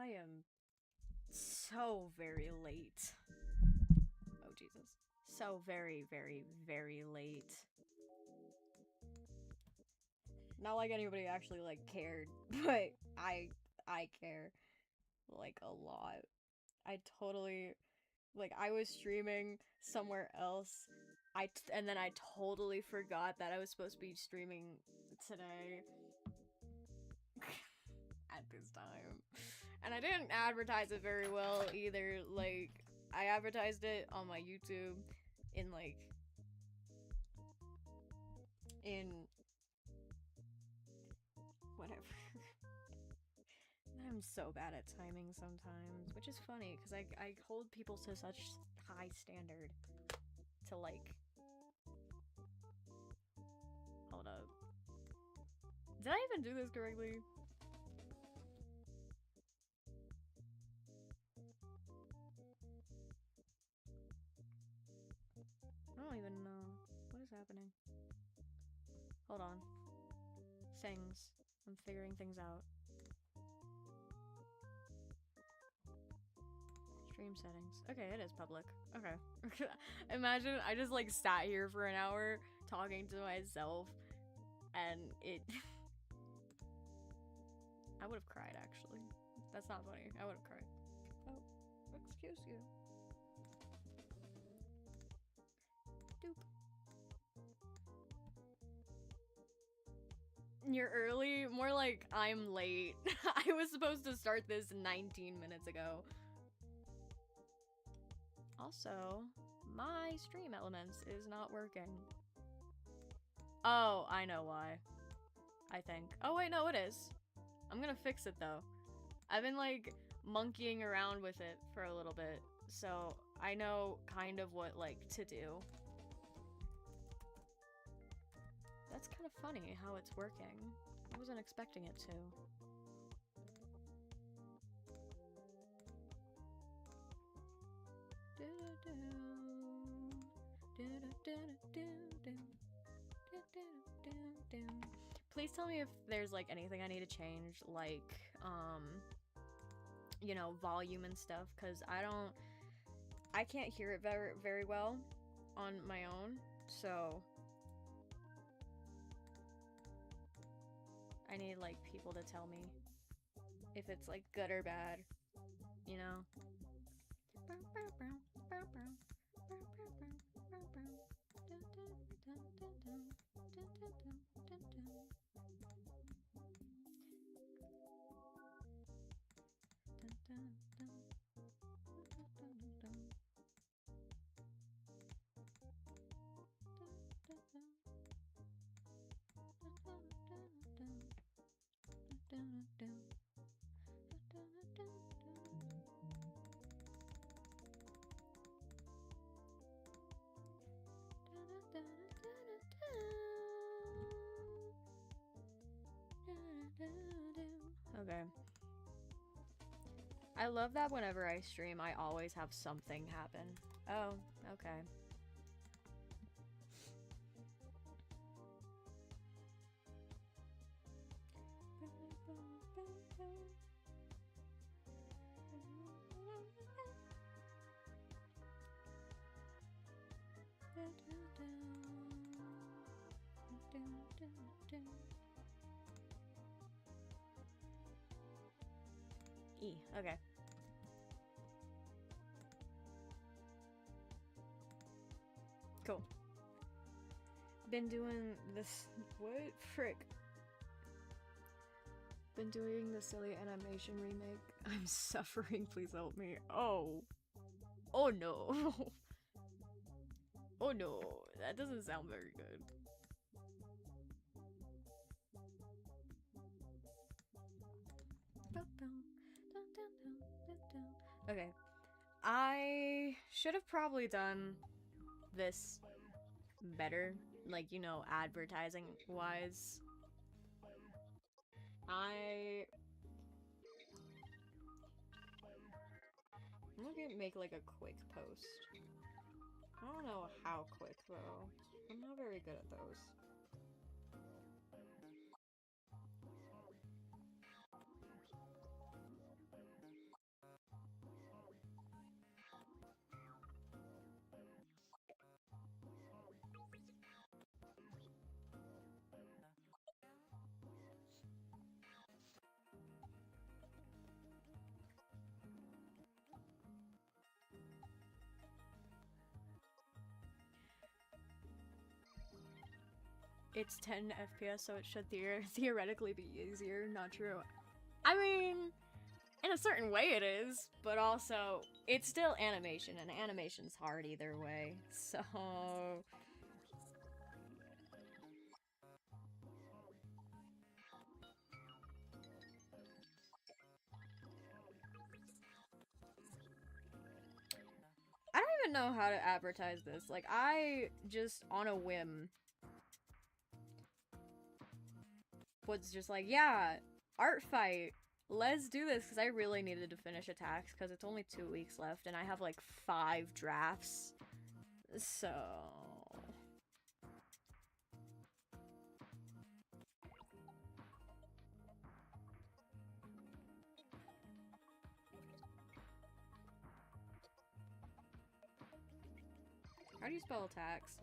I am so very late. Oh, Jesus. So very, very, very late. Not like anybody actually, like, cared, but I care, like, a lot. I totally, like, I was streaming somewhere else, and then I totally forgot that I was supposed to be streaming today at this time. And I didn't advertise it very well either. Like, I advertised it on my YouTube in, like, in whatever. I'm so bad at timing sometimes, which is funny because I hold people to such high standard to, like, hold up. Did I even do this correctly? I don't even know. What is happening? Hold on. Things. I'm figuring things out. Stream settings. Okay, it is public. Okay. Imagine I just, like, sat here for an hour talking to myself and it... I would have cried, actually. That's not funny. I would have cried. Oh, excuse you. Doop. You're early? More like I'm late. I was supposed to start this 19 minutes ago. Also, my stream elements is not working. Oh, I know why. I think. Oh wait, no, it is. I'm gonna fix it though. I've been, like, monkeying around with it for a little bit, so I know kind of what, like, to do. That's kind of funny how it's working. I wasn't expecting it to. Please tell me if there's, like, anything I need to change, like, you know, volume and stuff, because I can't hear it very, very well on my own, so I need, like, people to tell me if it's, like, good or bad, you know? Okay. I love that whenever I stream, I always have something happen. Oh, okay. E, okay. Cool. Been doing this. What? Frick. Been doing the silly animation remake. I'm suffering, please help me. Oh. Oh no. Oh no. That doesn't sound very good. Okay. I should have probably done this better, like, you know, advertising wise. I'm gonna make, like, a quick post. I don't know how quick though. I'm not very good at those. it's 10 FPS, so it should theoretically be easier. Not true. I mean, in a certain way it is, but also, it's still animation, and animation's hard either way, so... I don't even know how to advertise this. Like, I just, on a whim, was just like, yeah, artfight. Let's do this, because I really needed to finish attacks, because it's only 2 weeks left, and I have, like, 5 drafts. So... How do you spell attacks?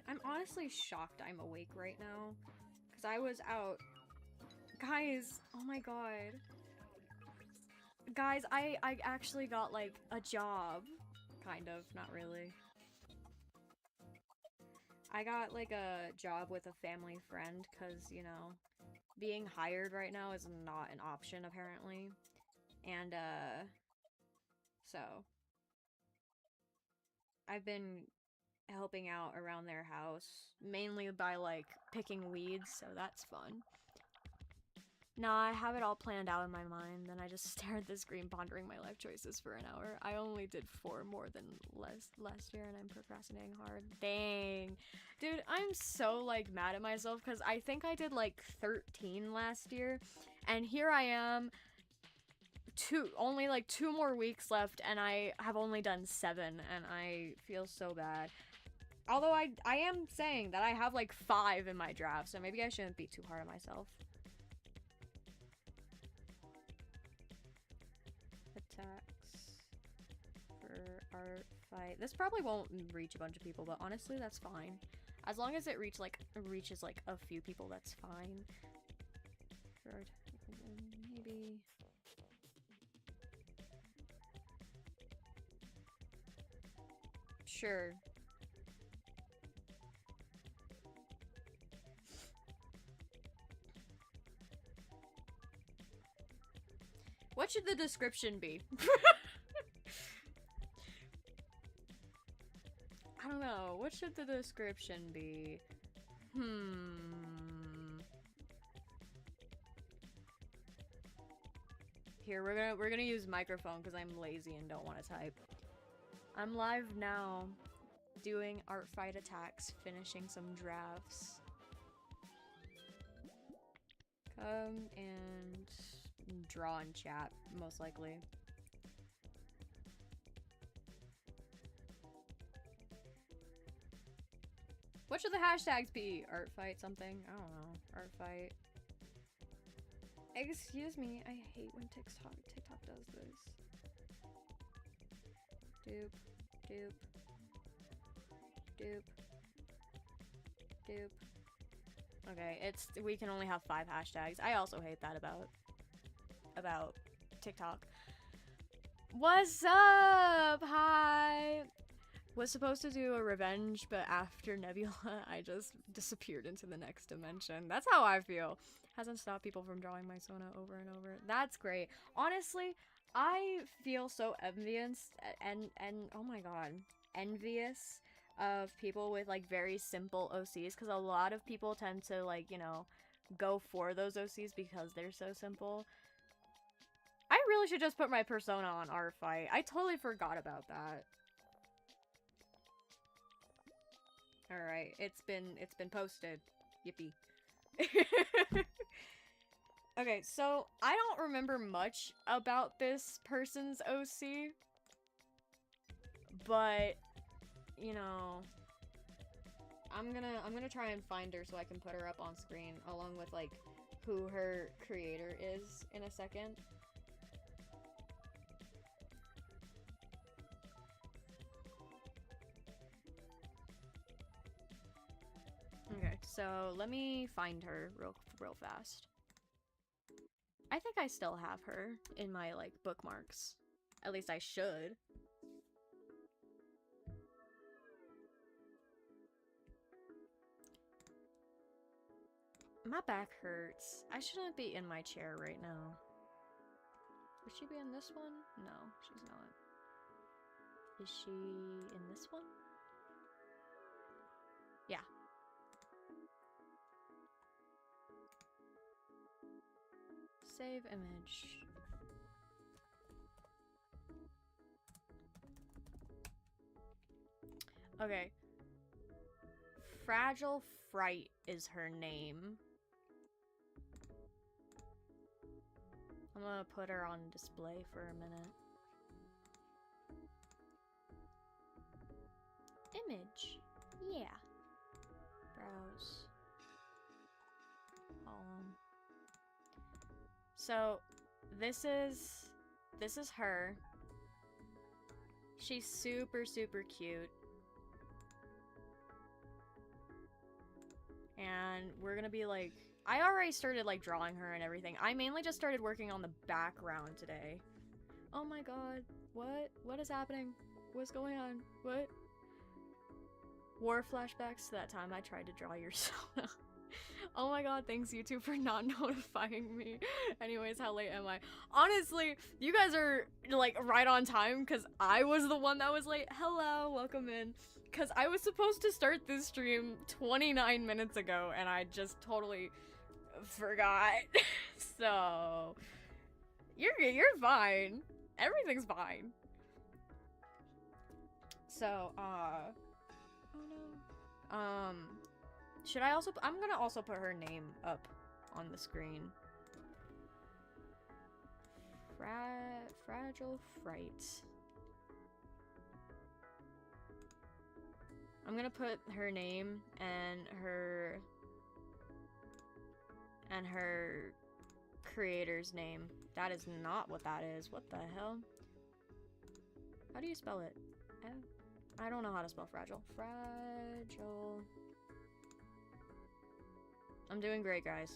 I'm honestly shocked I'm awake right now. Because I was out. Guys, oh my god. Guys, I actually got, like, a job. Kind of, not really. I got, like, a job with a family friend, because, you know, being hired right now is not an option, apparently. And, so. I've been helping out around their house, mainly by, like, picking weeds, so that's fun. Nah, I have it all planned out in my mind, then I just stare at the screen pondering my life choices for an hour. I only did 4 more than last year, and I'm procrastinating hard. Dang. Dude, I'm so, like, mad at myself, because I think I did, like, 13 last year, and here I am, only, like, 2 more weeks left, and I have only done 7, and I feel so bad. Although I am saying that I have, like, 5 in my draft, so maybe I shouldn't be too hard on myself. Attacks for art fight. This probably won't reach a bunch of people, but honestly, that's fine. As long as it reaches like a few people, that's fine. For maybe. Sure. What should the description be? I don't know. What should the description be? Here, we're gonna use microphone because I'm lazy and don't want to type. I'm live now, doing art fight attacks, finishing some drafts. Come and draw in chat, most likely. What should the hashtags be? Art fight something? I don't know. Art fight. Excuse me, I hate when TikTok does this. Doop. Doop. Doop. Doop. Okay, we can only have 5 hashtags. I also hate that about TikTok. What's up? Hi! Was supposed to do a revenge, but after Nebula, I just disappeared into the next dimension. That's how I feel. Hasn't stopped people from drawing my Sona over and over. That's great. Honestly, I feel so envious and oh my god, envious of people with like very simple OCs, because a lot of people tend to like, you know, go for those OCs because they're so simple. I really should just put my persona on artfight. I totally forgot about that. Alright, it's been posted. Yippee. Okay, so I don't remember much about this person's OC, but you know, I'm gonna try and find her so I can put her up on screen along with like who her creator is in a second. Okay. so let me find her real fast. I think I still have her in my, like, bookmarks. At least I should. My back hurts. I shouldn't be in my chair right now. Would she be in this one? No, she's not. Is she in this one? Yeah. Save image. Okay. Fragile Fright is her name. I'm gonna put her on display for a minute. Image. Yeah. Browse. So this is her. She's super cute. And we're gonna be like, I already started like drawing her and everything. I mainly just started working on the background today. Oh my god. What is happening? What's going on? What? War flashbacks to that time I tried to draw your Sona. Oh my god, thanks YouTube for not notifying me. Anyways, how late am I? Honestly, you guys are like right on time because I was the one that was late. Hello, welcome in. Because I was supposed to start this stream 29 minutes ago and I just totally forgot. So, you're fine. Everything's fine. So, oh no. Should I also, I'm gonna also put her name up on the screen. Fragile Fright. I'm gonna put her name and her creator's name. That is not what that is. What the hell? How do you spell it? I don't know how to spell fragile. Fragile. I'm doing great, guys.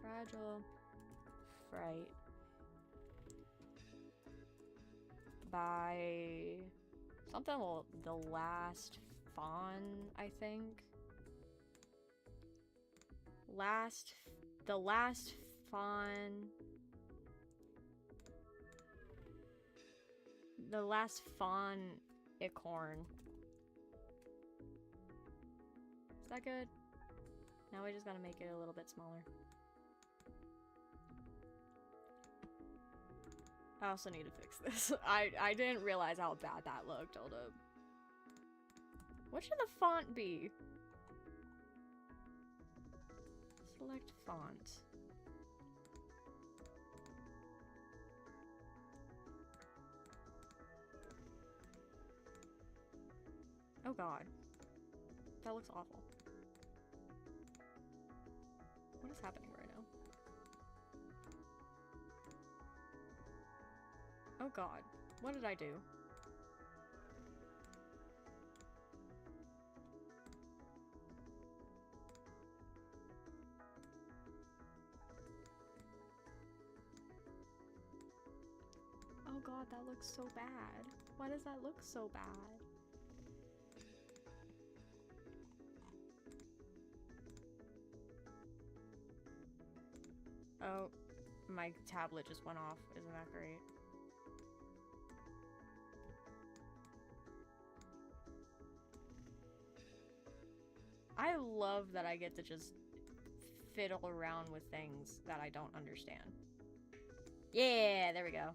Fragile Fright. By something the last fawn, I think. The last fawn. The last fawn acorn. Is that good? Now we just gotta make it a little bit smaller. I also need to fix this. I didn't realize how bad that looked. Hold up. What should the font be? Select font. Oh god. That looks awful. What is happening right now? Oh god. What did I do? Oh god, that looks so bad. Why does that look so bad? Oh, my tablet just went off. Isn't that great? I love that I get to just fiddle around with things that I don't understand. Yeah, there we go.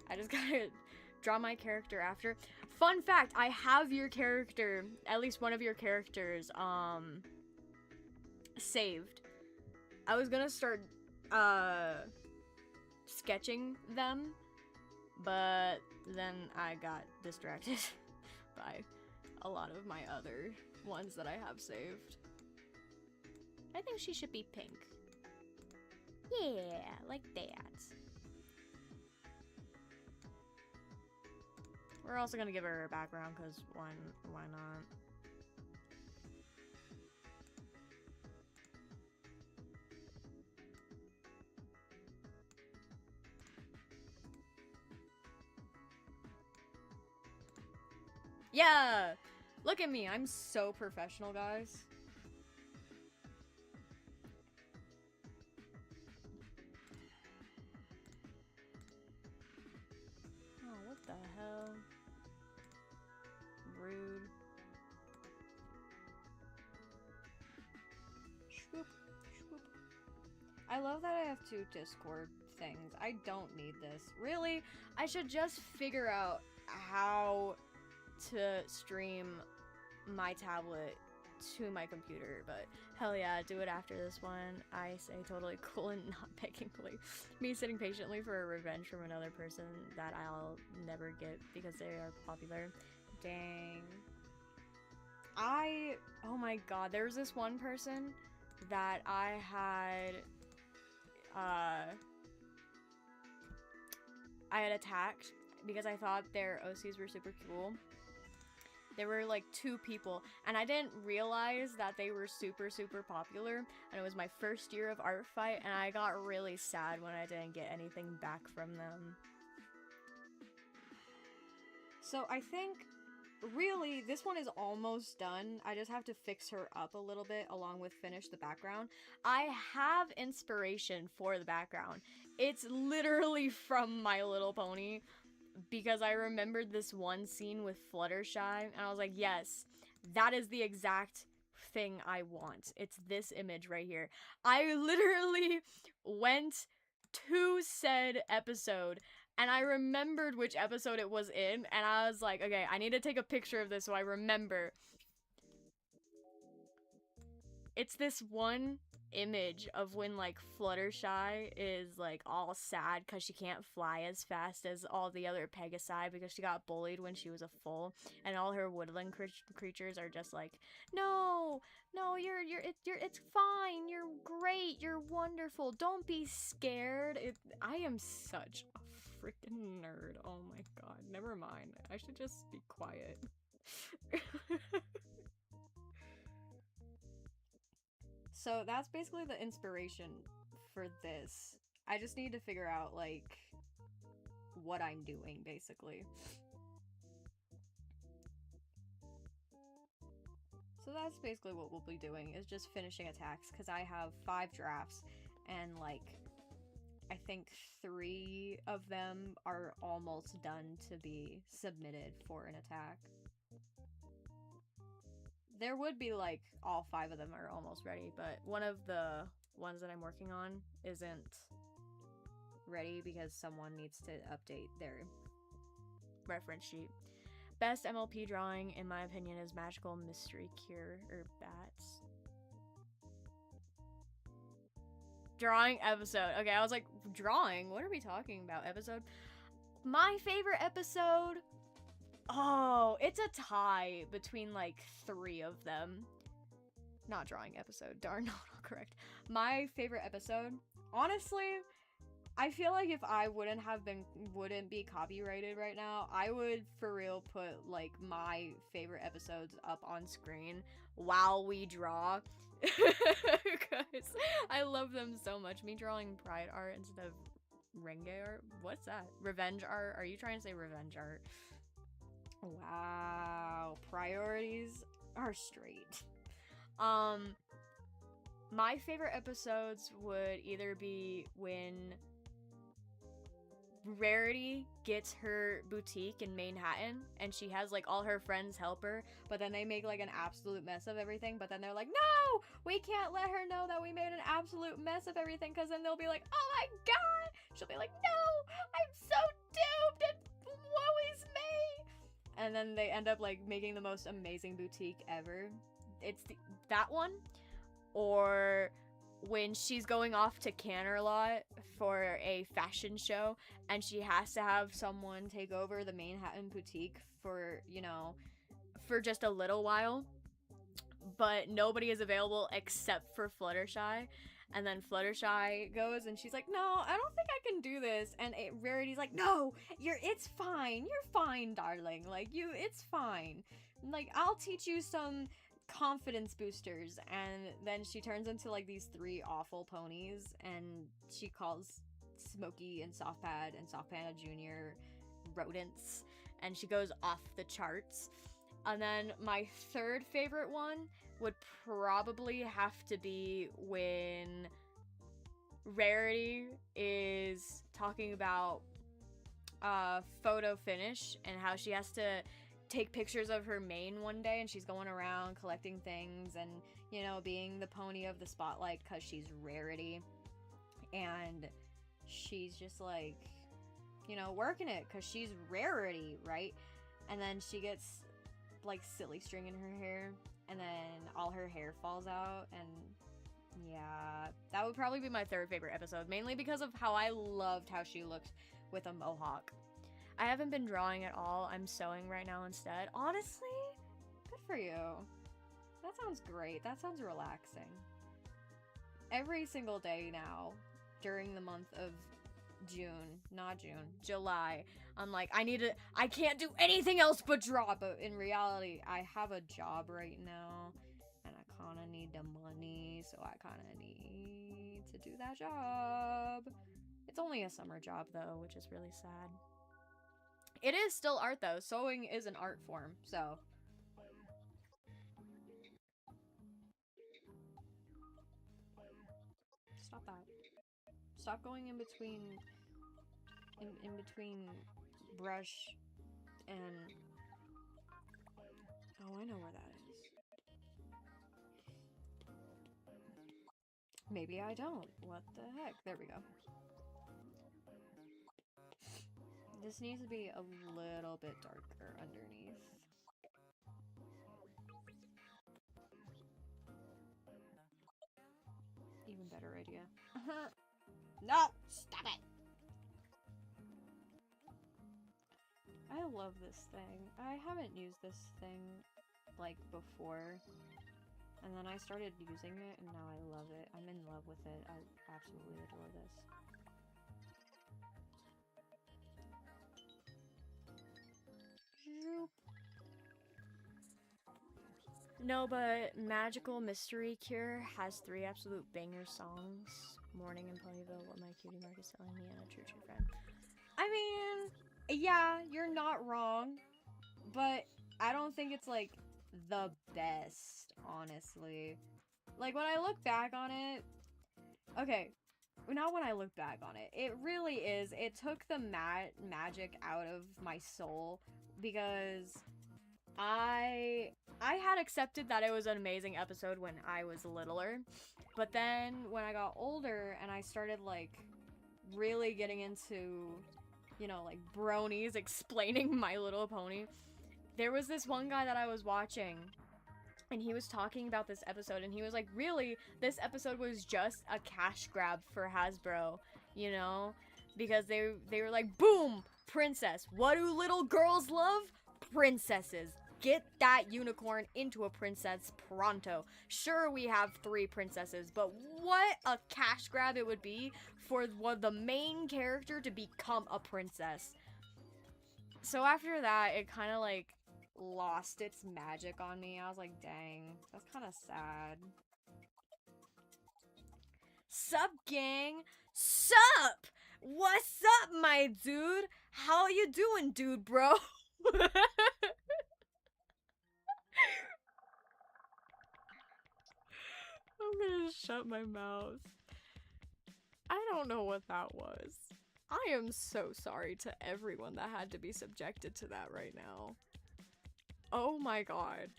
I just gotta draw my character after. Fun fact, I have your character, at least one of your characters, saved. I was gonna start, sketching them, but then I got distracted by a lot of my other ones that I have saved. I think she should be pink. Yeah, like that. We're also gonna give her a background, because why not? Yeah! Look at me, I'm so professional, guys. Oh, what the hell? Rude. Swoop, swoop. I love that I have 2 Discord things. I don't need this. Really? I should just figure out how to stream my tablet to my computer, but hell yeah, do it after this one. I say totally cool and not begging me sitting patiently for a revenge from another person that I'll never get because they are popular. Dang. Oh my god, there was this one person that I had attacked because I thought their OCs were super cool. There were like 2 people, and I didn't realize that they were super popular, and it was my first year of artfight, and I got really sad when I didn't get anything back from them. So I think, really, this one is almost done. I just have to fix her up a little bit along with finish the background. I have inspiration for the background. It's literally from My Little Pony, because I remembered this one scene with Fluttershy, and I was like, yes, that is the exact thing I want. It's this image right here. I literally went to said episode, and I remembered which episode it was in, and I was like, okay, I need to take a picture of this so I remember. It's this one image of when like Fluttershy is like all sad because she can't fly as fast as all the other Pegasi because she got bullied when she was a foal, and all her woodland creatures are just like, no, it's fine, you're great, you're wonderful, don't be scared. I am such a freaking nerd. Oh my god, never mind. I should just be quiet. So that's basically the inspiration for this. I just need to figure out, like, what I'm doing, basically. So that's basically what we'll be doing, is just finishing attacks, because I have 5 drafts, and, like, I think 3 of them are almost done to be submitted for an attack. There would be, like, all 5 of them are almost ready, but one of the ones that I'm working on isn't ready because someone needs to update their reference sheet. Best MLP drawing, in my opinion, is Magical Mystery Cure, or Bats. Drawing episode. Okay, I was like, drawing? What are we talking about? Episode? My favorite episode... Oh, it's a tie between, like, 3 of them. Not drawing episode. Darn, not correct. My favorite episode, honestly, I feel like if I wouldn't be copyrighted right now, I would for real put, like, my favorite episodes up on screen while we draw. Because I love them so much. Me drawing Pride art instead of Renge art? What's that? Revenge art? Are you trying to say revenge art? Wow, priorities are straight. My favorite episodes would either be when Rarity gets her boutique in Manhattan and she has like all her friends help her, but then they make like an absolute mess of everything, but then they're like, no, we can't let her know that we made an absolute mess of everything, because then they'll be like, oh my god. She'll be like, no, I'm so doomed and woe is me. And then they end up like making the most amazing boutique ever. It's that one. Or when she's going off to Canterlot for a fashion show and she has to have someone take over the Manhattan boutique for, you know, for just a little while, but nobody is available except for Fluttershy. And then Fluttershy goes and she's like, no, I don't think I can do this. And Rarity's like, no, it's fine. You're fine, darling. Like, it's fine. Like, I'll teach you some confidence boosters. And then she turns into like these 3 awful ponies, and she calls Smokey and Softpad and Soft Panda Jr. rodents, and she goes off the charts. And then my third favorite one would probably have to be when Rarity is talking about photo finish and how she has to take pictures of her mane one day, and she's going around collecting things and, you know, being the pony of the spotlight because she's Rarity. And she's just like, you know, working it because she's Rarity, right? And then she gets like silly string in her hair, and then all her hair falls out, and yeah, that would probably be my third favorite episode, mainly because of how I loved how she looked with a mohawk. I haven't been drawing at all. I'm sewing right now instead. Honestly, good for you. That sounds great. That sounds relaxing. Every single day now, during the month of July, I'm like, I can't do anything else but draw, but in reality, I have a job right now, and I kind of need the money, so I kind of need to do that job. It's only a summer job, though, which is really sad. It is still art, though. Sewing is an art form, so. Stop that. Stop going in between brush and... Oh, I know where that is. Maybe I don't. What the heck? There we go. This needs to be a little bit darker underneath. Even better idea. No! Stop it! I love this thing. I haven't used this thing, like, before. And then I started using it, and now I love it. I'm in love with it. I absolutely adore this. No, but Magical Mystery Cure has 3 absolute banger songs. Morning in Ponyville, What My Cutie Mark Is Telling Me, and A True True Friend. I mean, yeah, you're not wrong, but I don't think it's, like, the best, honestly. Like, when I look back on it, okay, not when I look back on it, it really is, it took the magic out of my soul, because I had accepted that it was an amazing episode when I was littler, but then when I got older and I started, like, really getting into, you know, like, bronies explaining My Little Pony, there was this one guy that I was watching, and he was talking about this episode, and he was like, really, this episode was just a cash grab for Hasbro, you know? Because they were like, boom! Princess. What do little girls love? Princesses. Get that unicorn into a princess pronto. Sure, we have 3 princesses, but what a cash grab it would be for the main character to become a princess. So after that, it kind of, like, lost its magic on me. I was like, dang, that's kind of sad. Sup, gang? Sup? What's up, my dude? How you doing, dude, bro? I'm gonna shut my mouth. I don't know what that was. I am so sorry to everyone that had to be subjected to that right now. Oh my god.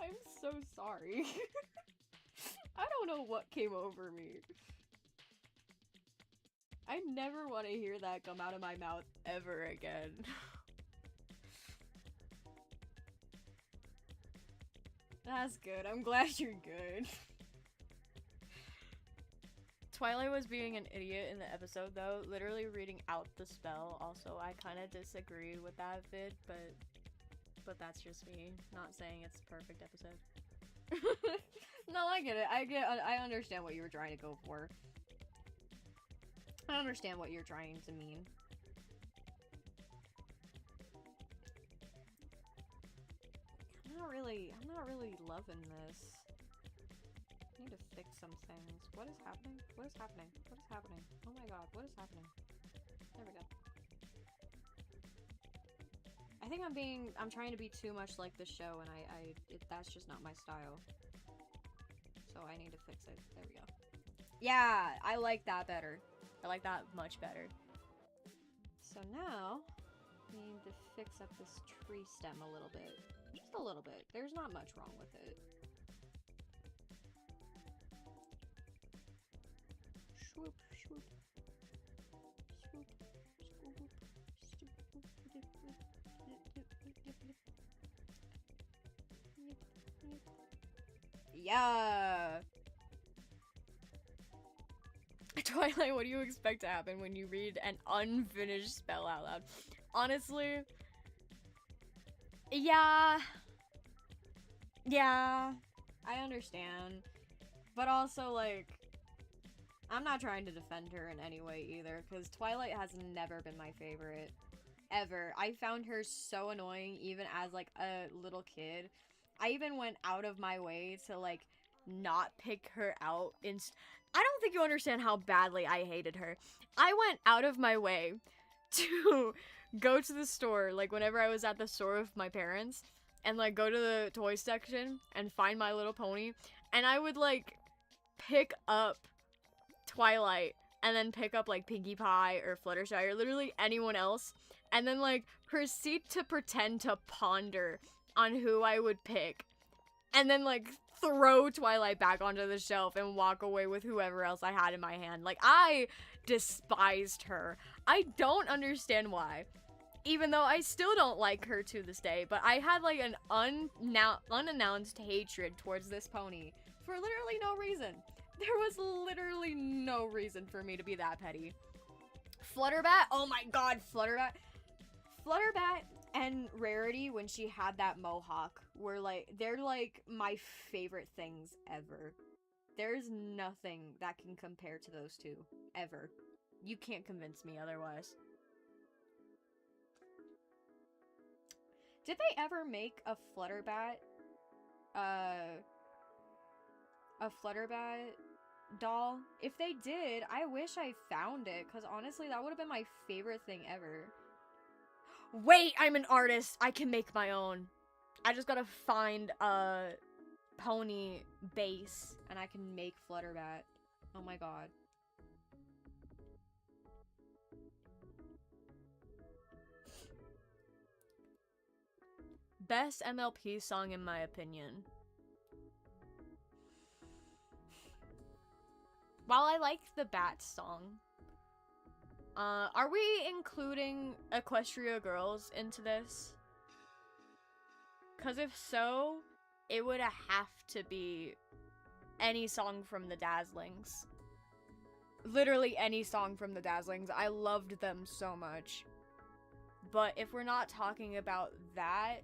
I'm so sorry. I don't know what came over me. I never want to hear that come out of my mouth ever again. That's good. I'm glad you're good. Twilight was being an idiot in the episode, though, literally reading out the spell. Also, I kind of disagree with that vid, but that's just me. Not saying it's a perfect episode. No, I get it. I understand what you were trying to go for. I understand what you're trying to mean. I'm not really loving this. I need to fix some things. What is happening? What is happening? What is happening? Oh my god, what is happening? There we go. I think I'm trying to be too much like the show, and that's just not my style. So I need to fix it. There we go. Yeah, I like that better. I like that much better. So now, we need to fix up this tree stem a little bit. Just a little bit. There's not much wrong with it. Swoop, swoop. Swoop, swoop, yeah! Twilight, what do you expect to happen when you read an unfinished spell out loud? Honestly, yeah, I understand. But also, like, I'm not trying to defend her in any way either, because Twilight has never been my favorite. Ever. I found her so annoying even as, like, a little kid. I even went out of my way to, like, not pick her out in... I don't think you understand how badly I hated her. I went out of my way to go to the store, like, whenever I was at the store with my parents, and, like, go to the toy section and find My Little Pony, and I would, like, pick up Twilight, and then pick up, like, Pinkie Pie or Fluttershy or literally anyone else, and then, like, proceed to pretend to ponder on who I would pick, and then, like, throw Twilight back onto the shelf and walk away with whoever else I had in my hand. Like, I despised her. I don't understand why. Even though I still don't like her to this day, but I had, like, an unannounced hatred towards this pony for literally no reason. There was literally no reason for me to be that petty. Flutterbat? Oh my god, Flutterbat. Flutterbat and Rarity, when she had that mohawk, were like, they're like my favorite things ever. There's nothing that can compare to those two, ever. You can't convince me otherwise. Did they ever make a Flutterbat, doll? If they did, I wish I found it, because honestly, that would have been my favorite thing ever. Wait, I'm an artist! I can make my own. I just gotta find a pony base, and I can make Flutterbat. Oh my god. Best MLP song in my opinion. While I like the Bat song, are we including Equestria Girls into this? Cause if so, it would have to be any song from the Dazzlings. Literally any song from the Dazzlings. I loved them so much. But if we're not talking about that,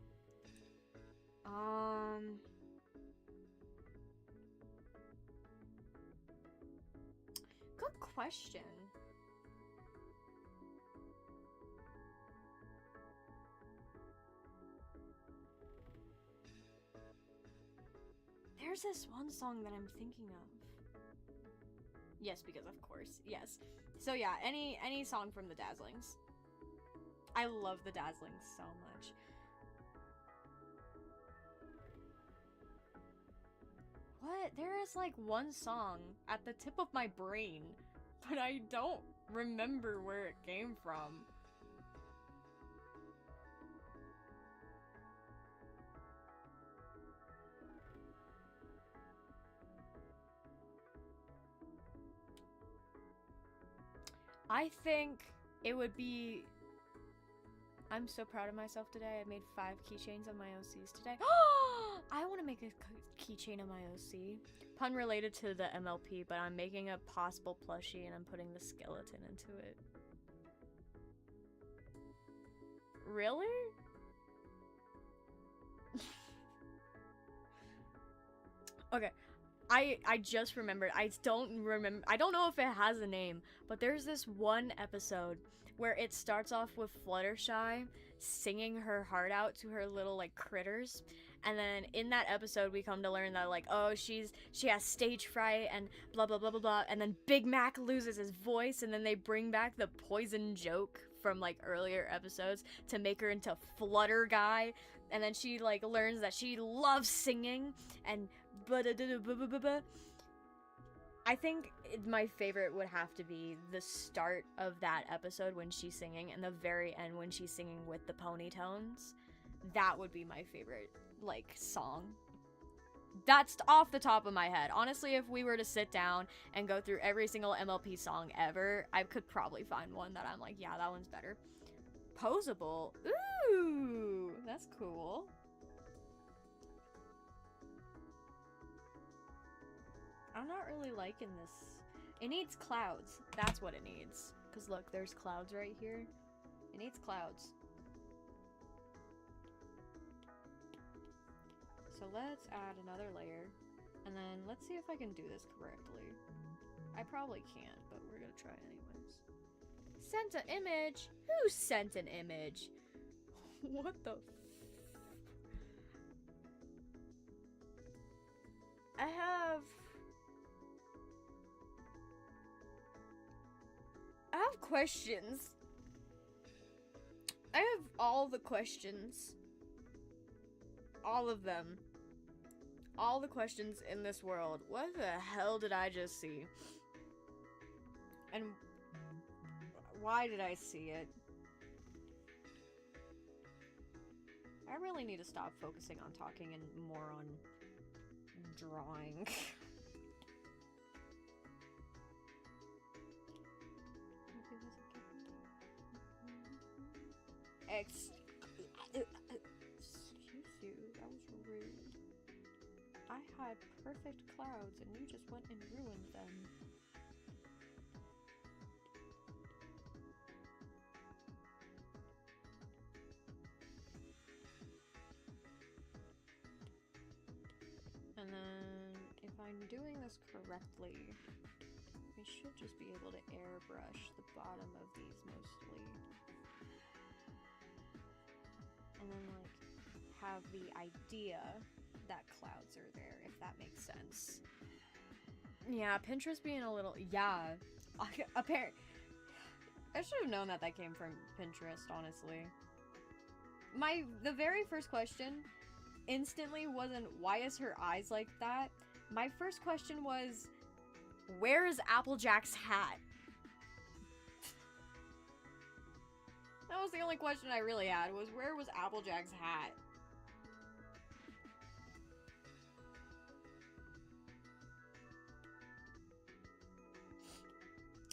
good question. There's this one song that I'm thinking of. Yes, because of course, yes. So yeah, any song from the Dazzlings. I love the Dazzlings so much. What? There is like one song at the tip of my brain, but I don't remember where it came from. I think it would be... I'm so proud of myself today. I made 5 keychains of my OCs today. I want to make a keychain of my OC. Pun related to the MLP, but I'm making a possible plushie and I'm putting the skeleton into it. Really? Okay. I just remembered. I don't know if it has a name, but there's this one episode where it starts off with Fluttershy singing her heart out to her little, like, critters, And then in that episode, we come to learn that, like, oh, she has stage fright and blah, blah, blah, blah, blah. And then Big Mac loses his voice, and then they bring back the poison joke from, like, earlier episodes to make her into Flutter Guy. And then she, like, learns that she loves singing and I think my favorite would have to be the start of that episode when she's singing and the very end when she's singing with the ponytones. That would be my favorite, like, song. That's off the top of my head. Honestly, if we were to sit down and go through every single MLP song ever, I could probably find one that I'm like, yeah, that one's better. Posable. Ooh, that's cool. I'm not really liking this. It needs clouds. That's what it needs. Because look, there's clouds right here. It needs clouds. So let's add another layer. And then let's see if I can do this correctly. I probably can't, but we're gonna try anyways. Sent an image? Who sent an image? What the I have questions. I have all the questions. All of them. All the questions in this world. What the hell did I just see? And why did I see it? I really need to stop focusing on talking and more on drawing. Excuse you, that was rude. I had perfect clouds and you just went and ruined them. And then, if I'm doing this correctly, I should just be able to airbrush the bottom of these mostly. And then, like, have the idea that clouds are there, if that makes sense. Yeah, Pinterest being a little... Yeah. Apparently... I should have known that came from Pinterest, honestly. The very first question instantly wasn't, why is her eyes like that? My first question was, where is Applejack's hat? That was the only question I really had, was where was Applejack's hat?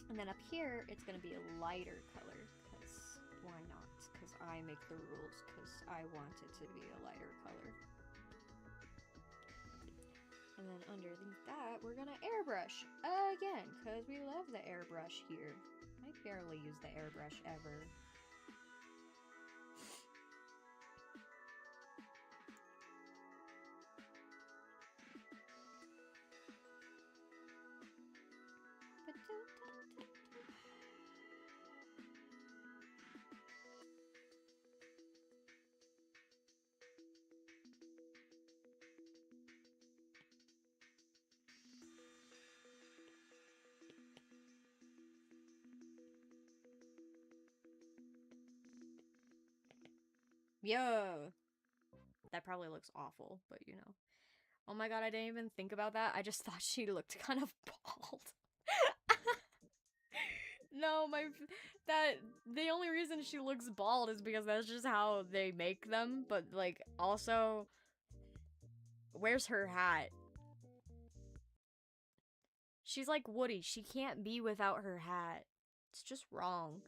And then up here, it's gonna be a lighter color, because why not? Because I make the rules, because I want it to be a lighter color. And then underneath that, we're gonna airbrush again, because we love the airbrush here. I barely use the airbrush ever. Yo! That probably looks awful, but you know. Oh my god, I didn't even think about that. I just thought she looked kind of bald. No, the only reason she looks bald is because that's just how they make them, but like, also, where's her hat? She's like Woody, she can't be without her hat. It's just wrong.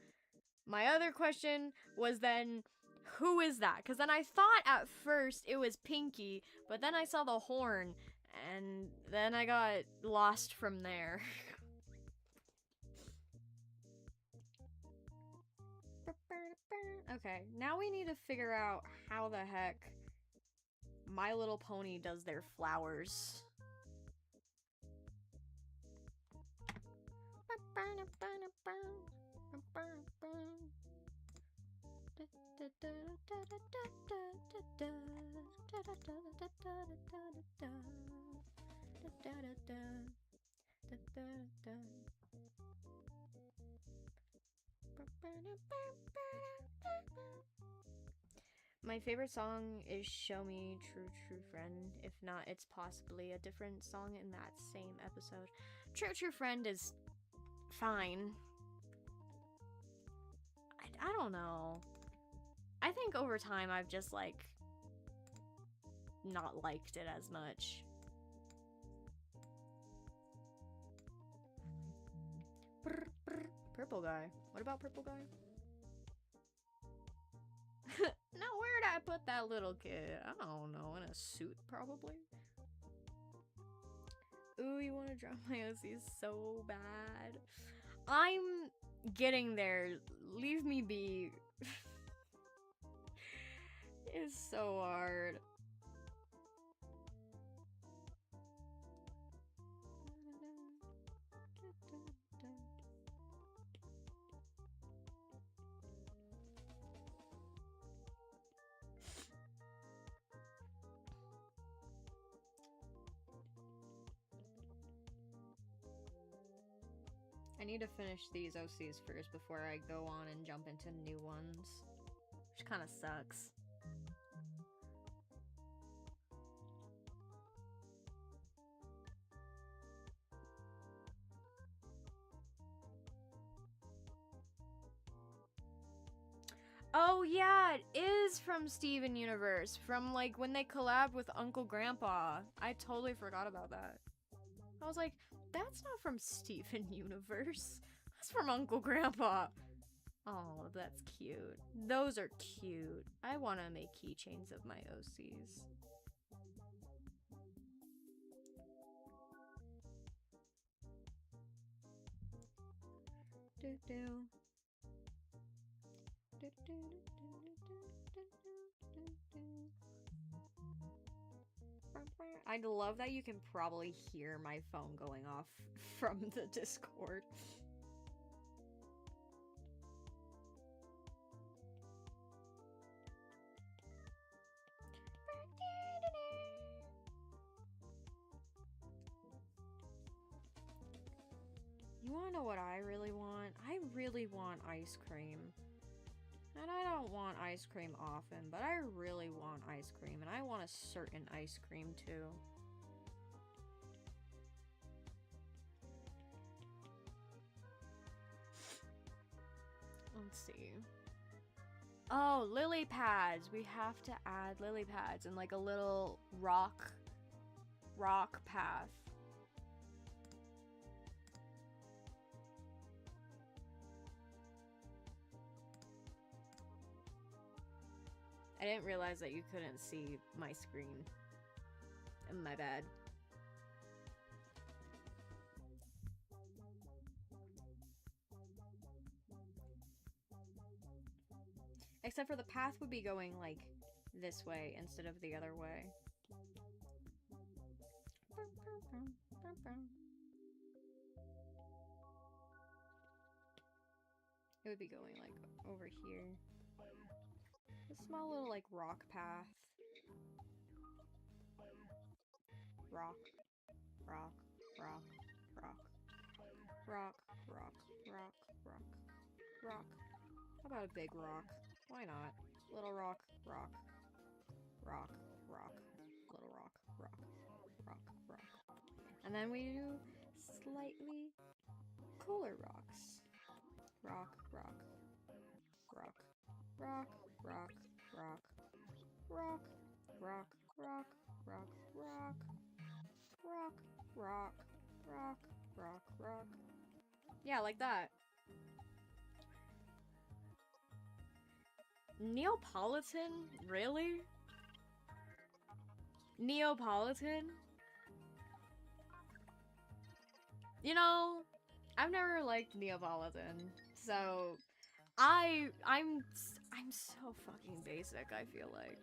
My other question was then, who is that? Because then I thought at first it was Pinky, but then I saw the horn, and then I got lost from there. Okay, now we need to figure out how the heck My Little Pony does their flowers. My favorite song is Show Me True True Friend. If not, it's possibly a different song in that same episode. True True Friend is fine. I don't know. I think over time I've just like not liked it as much. Purple guy. What about purple guy? Now where'd I put that little kid? I don't know. In a suit, probably. Ooh, you want to drop my OCs so bad. I'm getting there. Leave me be. It's so hard. I need to finish these OCs first before I go on and jump into new ones, which kind of sucks. Oh yeah, it is from Steven Universe, from like when they collabed with Uncle Grandpa. I totally forgot about that. I was like, that's not from Steven Universe. That's from Uncle Grandpa. Oh, that's cute. Those are cute. I want to make keychains of my OCs. I love that you can probably hear my phone going off from the Discord. You wanna know what I really want? I really want ice cream. And I don't want ice cream often, but I really want ice cream, and I want a certain ice cream too. Let's see. Oh, lily pads. We have to add lily pads and like a little rock path. I didn't realize that you couldn't see my screen. My bad. Except for the path would be going like this way instead of the other way. It would be going like over here. A small little like rock path. Rock, rock, rock, rock, rock, rock, rock, rock, rock. How about a big rock? Why not? Little rock, rock, rock, rock, little rock, rock, rock, rock. And then we do slightly cooler rocks. Rock, rock, rock, rock, rock, rock, rock, rock, rock, rock, rock, rock, rock, rock, rock, rock. Yeah, like that. Neapolitan? Really? Neapolitan? You know, I've never liked Neapolitan, so I'm so fucking basic, I feel like.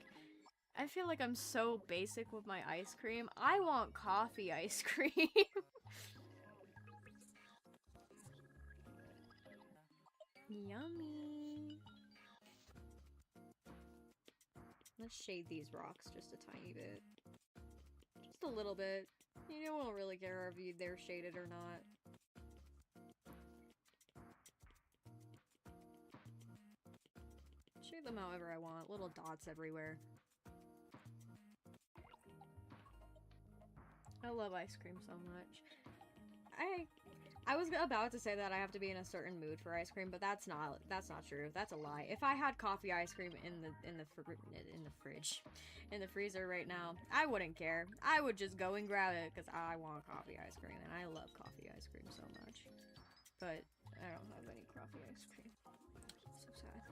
I feel like I'm so basic with my ice cream. I want coffee ice cream. Yummy. Let's shade these rocks just a tiny bit. Just a little bit. You won't really care if they're shaded or not. Shade them however I want. Little dots everywhere. I love ice cream so much. I was about to say that I have to be in a certain mood for ice cream, but that's not true. That's a lie. If I had coffee ice cream in the freezer right now, I wouldn't care. I would just go and grab it because I want coffee ice cream and I love coffee ice cream so much. But I don't have any coffee ice cream. So sad.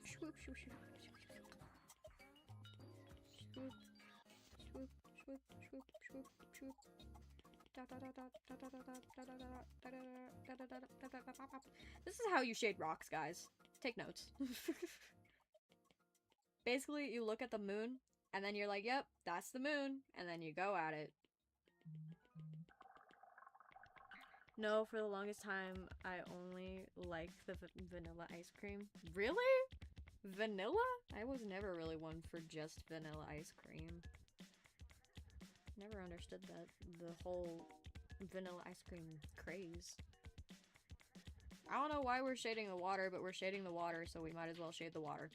Swoop, swoop, swoop. Swoop, swoop, swoop, swoop, swoop, swoop. This is how you shade rocks, guys. Take notes. Basically, you look at the moon, and then you're like, yep, that's the moon, and then you go at it. No, for the longest time, I only liked the vanilla ice cream. Really? Vanilla? I was never really one for just vanilla ice cream. Never understood the whole vanilla ice cream craze. I don't know why we're shading the water, but we're shading the water, so we might as well shade the water.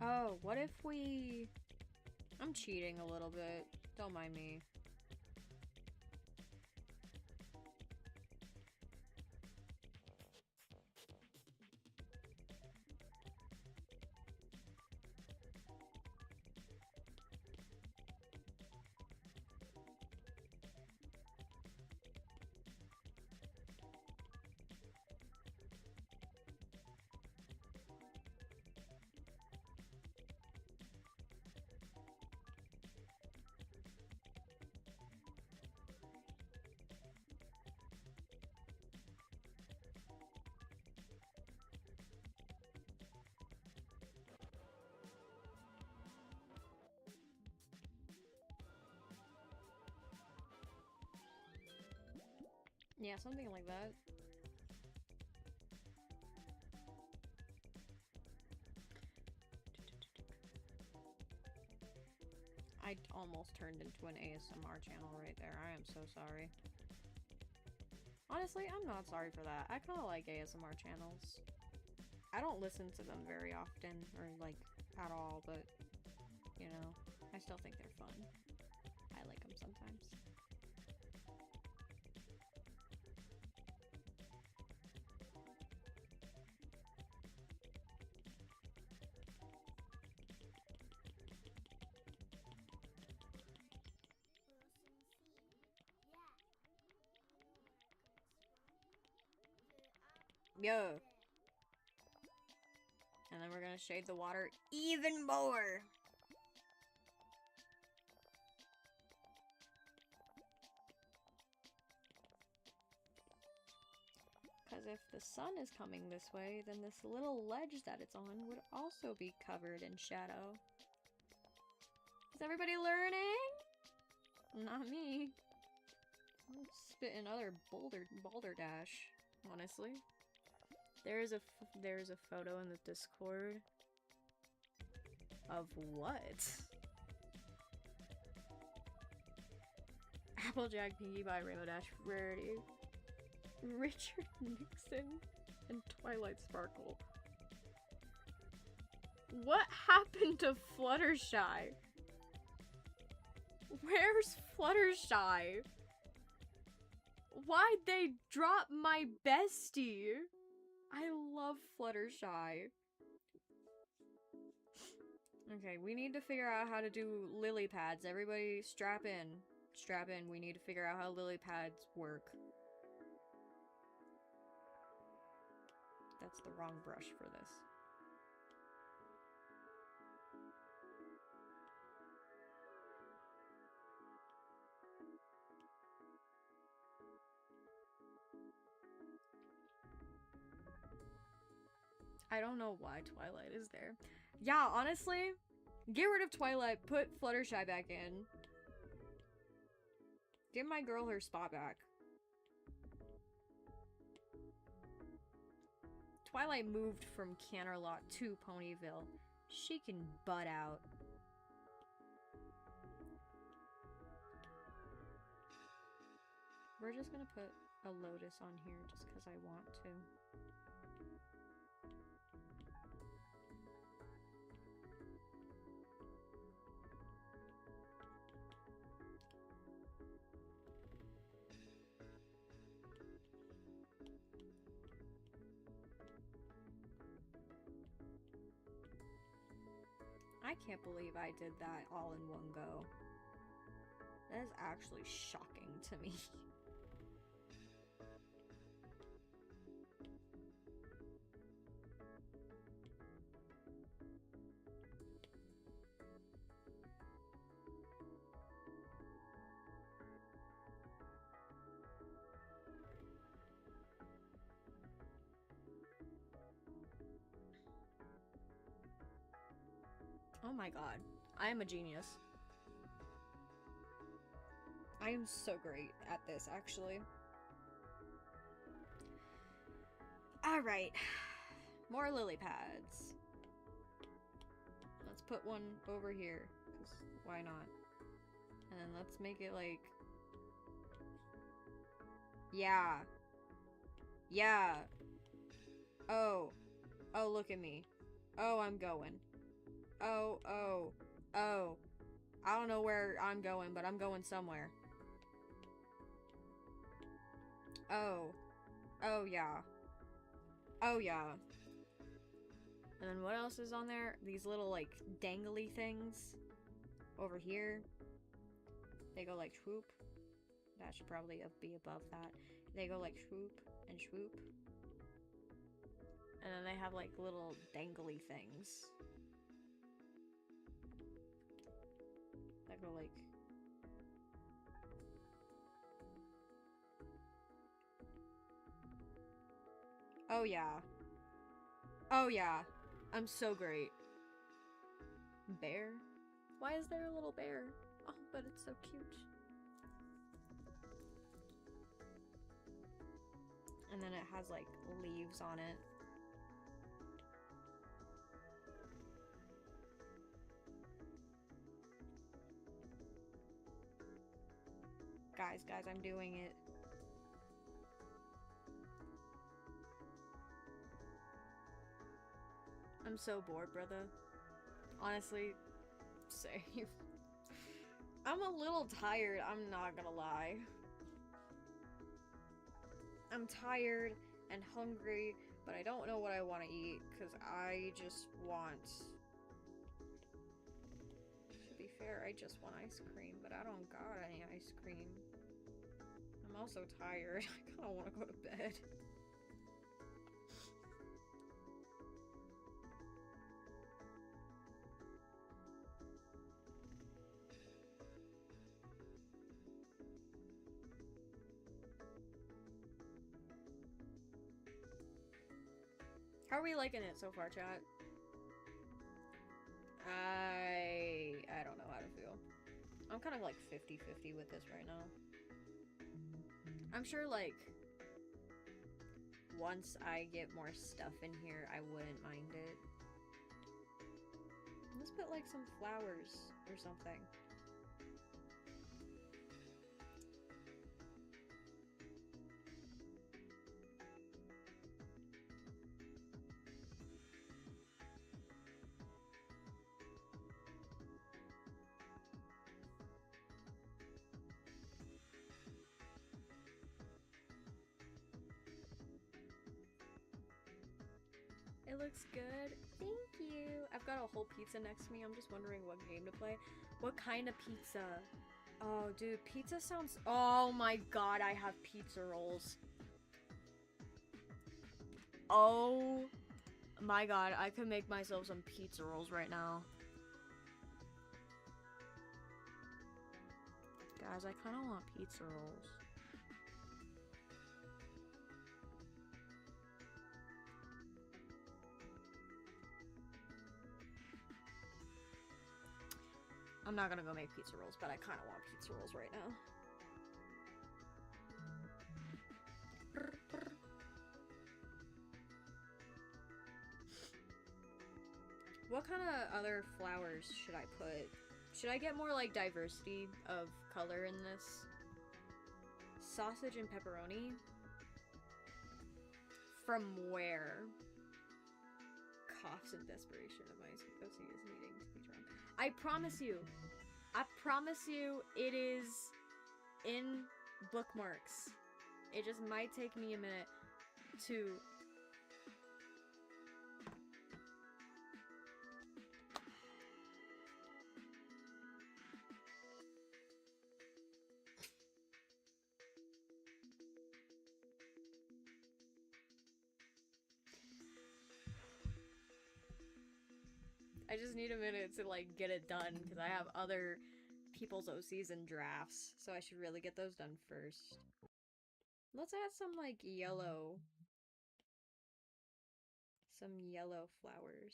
Oh, what if we... I'm cheating a little bit. Don't mind me. Yeah, something like that. I almost turned into an ASMR channel right there. I am so sorry. Honestly, I'm not sorry for that. I kind of like ASMR channels. I don't listen to them very often, or like, at all, but, you know, I still think they're fun. I like them sometimes. Yo. And then we're gonna shade the water even more. Because if the sun is coming this way, then this little ledge that it's on would also be covered in shadow. Is everybody learning? Not me. I'm spitting other balderdash, honestly. There's a photo in the Discord of what? Applejack Pinkie Pie Rainbow Dash Rarity, Richard Nixon, and Twilight Sparkle. What happened to Fluttershy? Where's Fluttershy? Why'd they drop my bestie? I love Fluttershy. Okay, we need to figure out how to do lily pads. Everybody strap in. Strap in. We need to figure out how lily pads work. That's the wrong brush for this. I don't know why Twilight is there. Yeah, honestly, get rid of Twilight, put Fluttershy back in. Give my girl her spot back. Twilight moved from Canterlot to Ponyville. She can butt out. We're just gonna put a lotus on here just because I want to. I can't believe I did that all in one go. That is actually shocking to me. Oh my god. I am a genius. I am so great at this, actually. Alright. More lily pads. Let's put one over here, because why not? And then let's make it like... Yeah. Yeah. Oh. Oh, look at me. Oh, I'm going. Oh, oh, oh. I don't know where I'm going, but I'm going somewhere. Oh. Oh, yeah. Oh, yeah. And then what else is on there? These little, like, dangly things. Over here. They go like swoop. That should probably be above that. They go like swoop and swoop. And then they have, like, little dangly things. That go like... Oh yeah. Oh yeah. I'm so great. Bear? Why is there a little bear? Oh, but it's so cute. And then it has like leaves on it. Guys, I'm doing it. I'm so bored, brother. Honestly, same. I'm a little tired, I'm not gonna lie. I'm tired and hungry, but I don't know what I want to eat, because I just want... To be fair, I just want ice cream, but I don't got any ice cream. I'm also tired. I kind of want to go to bed. How are we liking it so far, chat? I don't know how to feel. I'm kind of like 50-50 with this right now. I'm sure, like, once I get more stuff in here, I wouldn't mind it. Let's put, like, some flowers or something. It looks good. Thank you. I've got a whole pizza next to me. I'm just wondering what game to play. What kind of pizza? Oh, dude, pizza sounds... Oh my god, I have pizza rolls. Oh my god, I could make myself some pizza rolls right now. Guys, I kind of want pizza rolls. I'm not gonna go make pizza rolls, but I kind of want pizza rolls right now. What kind of other flowers should I put? Should I get more, like, diversity of color in this? Sausage and pepperoni? From where? Coughs in desperation of my OC is needing to be drawn. I promise you, it is in bookmarks. It just might take me a minute to... I just need a minute to, like, get it done, because I have other people's OCs and drafts, so I should really get those done first. Let's add some, like, yellow. Some yellow flowers.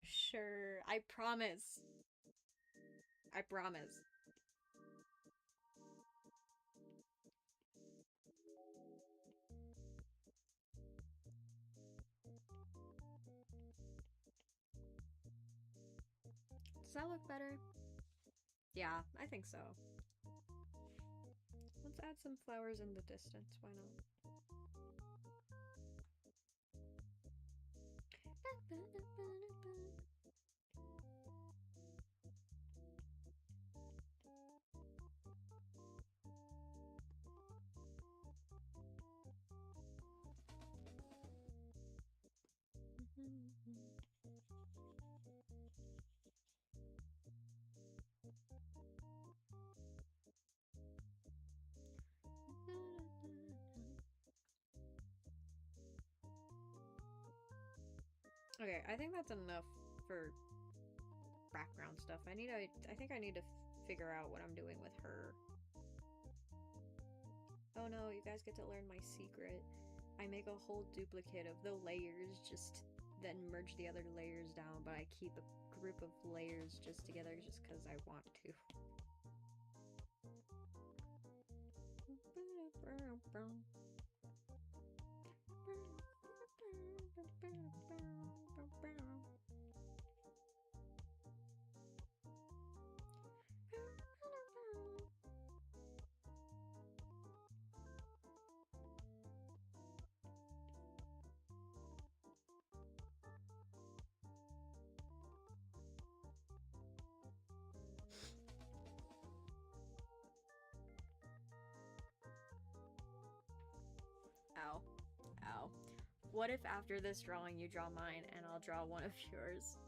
Sure, I promise. I promise. Does that look better? Yeah, I think so. Let's add some flowers in the distance, why not? Okay, I think that's enough for background stuff. I think I need to figure out what I'm doing with her. Oh no, you guys get to learn my secret. I make a whole duplicate of the layers, just then merge the other layers down, but I keep a group of layers just together just because I want to. Ow. Ow. What if after this drawing you draw mine and I'll draw one of yours?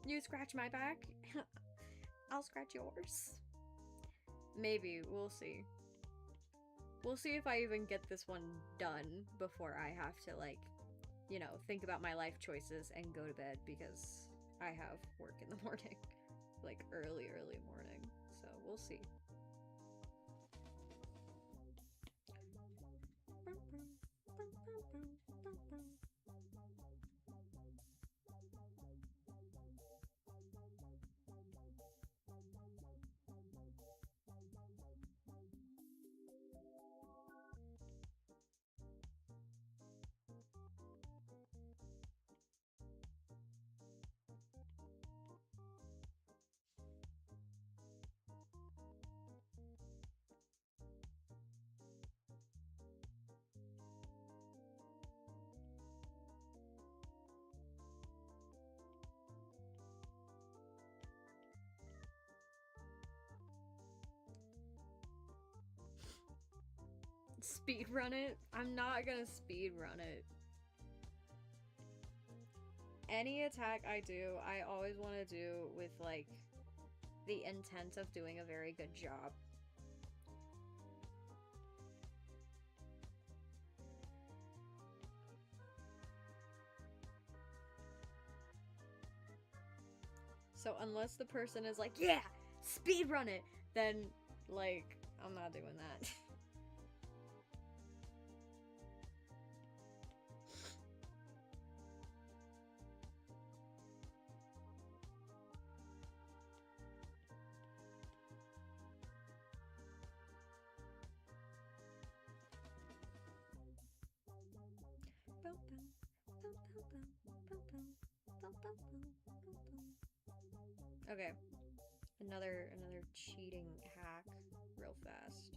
You scratch my back? I'll scratch yours. Maybe. We'll see. We'll see if I even get this one done before I have to, like, you know, think about my life choices and go to bed because I have work in the morning. Like, early morning. So, we'll see. Speed run it? I'm not gonna speed run it. Any attack I do, I always want to do with, like, the intent of doing a very good job. So unless the person is like, yeah, speed run it, then, like, I'm not doing that. Okay, another cheating hack, real fast.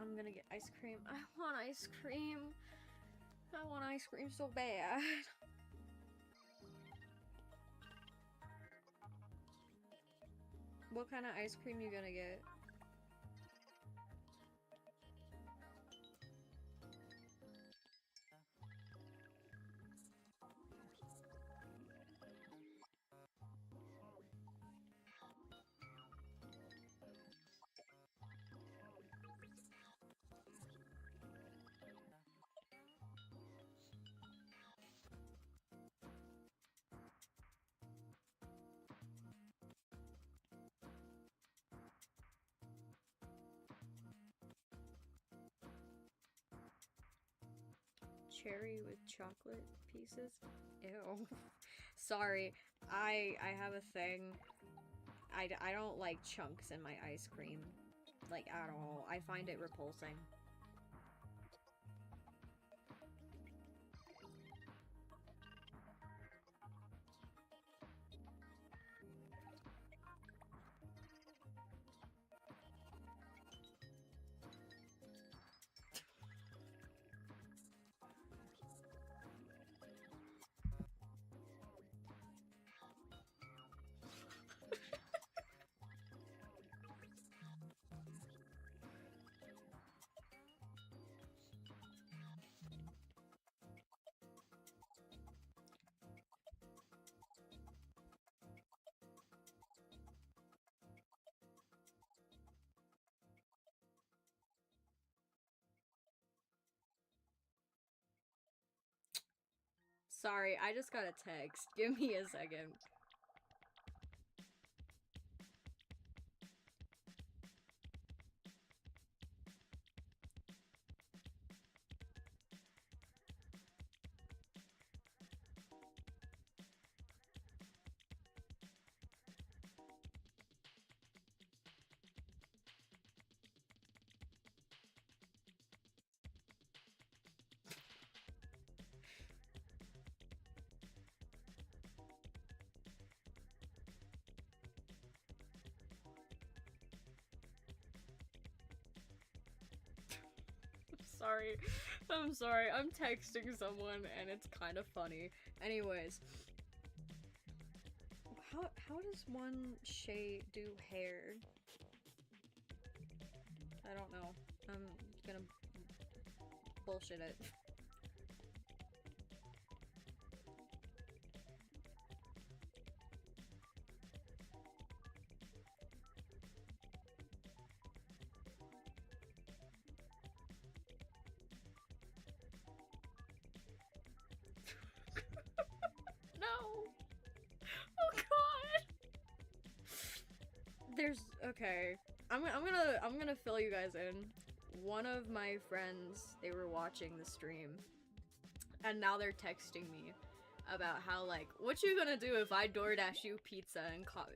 I'm gonna get ice cream. I want ice cream. I want ice cream so bad. What kind of ice cream you gonna get? Cherry with chocolate pieces? Ew. Sorry, I have a thing. I don't like chunks in my ice cream. Like, at all. I find it repulsing. Sorry, I just got a text. Give me a second. Sorry. I'm sorry. I'm texting someone and it's kind of funny. Anyways. How does one shade do hair? I don't know. I'm gonna bullshit it. No! Oh god! There's okay. I'm gonna fill you guys in. One of my friends, they were watching the stream, and now they're texting me about how, like, what you gonna do if I DoorDash you pizza